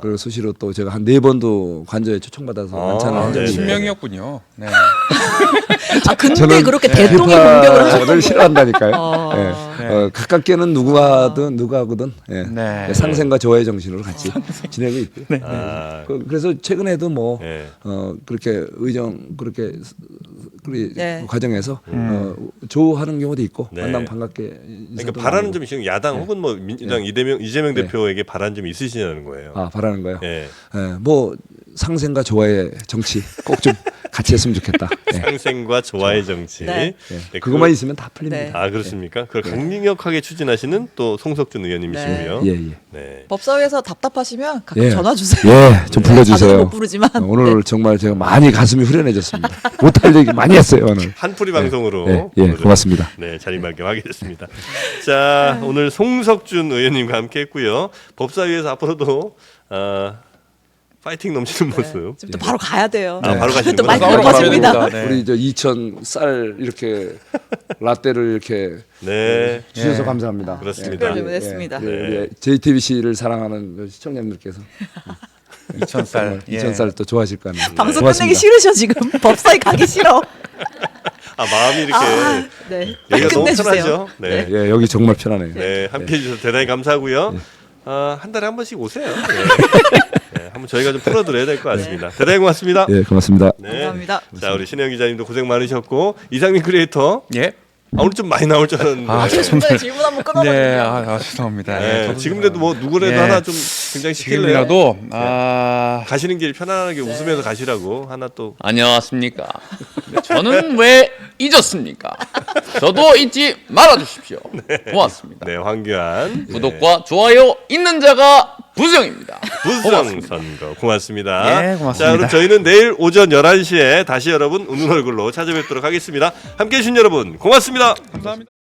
그리고 수시로 또 제가 한 4번도 관저에 초청받아서 만찬을 한 적이 네. 있어요. 신명이었군요. 네. 근데 저는 그렇게 대통령 공격을 하셨던 대파를 싫어한다니까요. 네. 가깝게는 누구하고든 네. 상생과 조화의 정신으로 같이 지내고 있고요. 아, 그래서 최근에도 뭐 네. 그렇게 그렇게 네. 과정에서 조하는 경우도 있고 네. 만나면 반갑게 그러니까 인사도 바라는 나누고. 점이 있으면 야당 혹은 뭐 민주당 이재명 네. 대표에게 바라는 점이 있으시냐는 거예요. 바라는 거요. 예. 뭐 상생과 조화의 정치 꼭 좀 같이 했으면 좋겠다. 예. 상생과 조화의 정치. 네. 네, 그것만 있으면 다 풀립니다. 네. 아 그렇습니까? 그걸 강력하게 추진하시는 또 송석준 의원님이시고요. 예, 예. 네. 법사위에서 답답하시면 가끔 예. 전화 주세요. 예, 좀 자주는 불러주세요. 못 부르지만 오늘 정말 제가 많이 가슴이 후련해졌습니다. 못할 얘기 많이 했어요 오늘. 한풀이 방송으로 예, 오늘은, 고맙습니다. 네, 자리매김하게 됐습니다. 자, 오늘 송석준 의원님과 함께했고요. 법사위에서 앞으로도 파이팅 넘치는 모습. 지금 또 바로 가야 돼요. 아, 바로 가시는 또 거예요? 마이크를 싸우러 거십니다. 가야 됩니다. 네. 우리 저 2천 쌀 이렇게 라떼를 이렇게 네. 주셔서 예. 감사합니다. 그렇습니다. 특별 주문했습니다. 우리 JTBC를 사랑하는 시청자님들께서 2,000쌀. 예. 2천 쌀 또 좋아하실 거 아니에요. 방송 고맙습니다. 끝내기 싫으셔 지금. 법사위 가기 싫어. 아 마음이 이렇게 네. 여기가 너무 끝내주세요. 편하죠. 네. 예, 여기 정말 편하네요. 네, 함께 해주셔서 대단히 감사하고요. 한 달에 한 번씩 오세요. 네, 한번 저희가 좀 풀어드려야 될 것 같습니다. 대단히 고맙습니다. 예, 고맙습니다. 네. 감사합니다. 자, 우리 신혜영 기자님도 고생 많으셨고 이상민 크리에이터 예. 오늘 좀 많이 나올 줄 알았는데. 아, 중간에 질문 한번 끊어버리네요. 네, 죄송합니다. 네, 저도 지금이라도 뭐 누구라도 네. 하나 좀 굉장히 시킬래요. 지금이라도 가시는 길 편안하게 웃으면서 가시라고 하나 또. 안녕하십니까. 저는 왜 잊었습니까? 저도 잊지 말아 주십시오. 고맙습니다. 네, 황교안. 구독과 좋아요 있는 자가 부정입니다. 부정 선거 고맙습니다. 예, 고맙습니다. 자, 그럼 저희는 내일 오전 11시에 다시 여러분 웃는 얼굴로 찾아뵙도록 하겠습니다. 함께해 주신 여러분 고맙습니다. 감사합니다.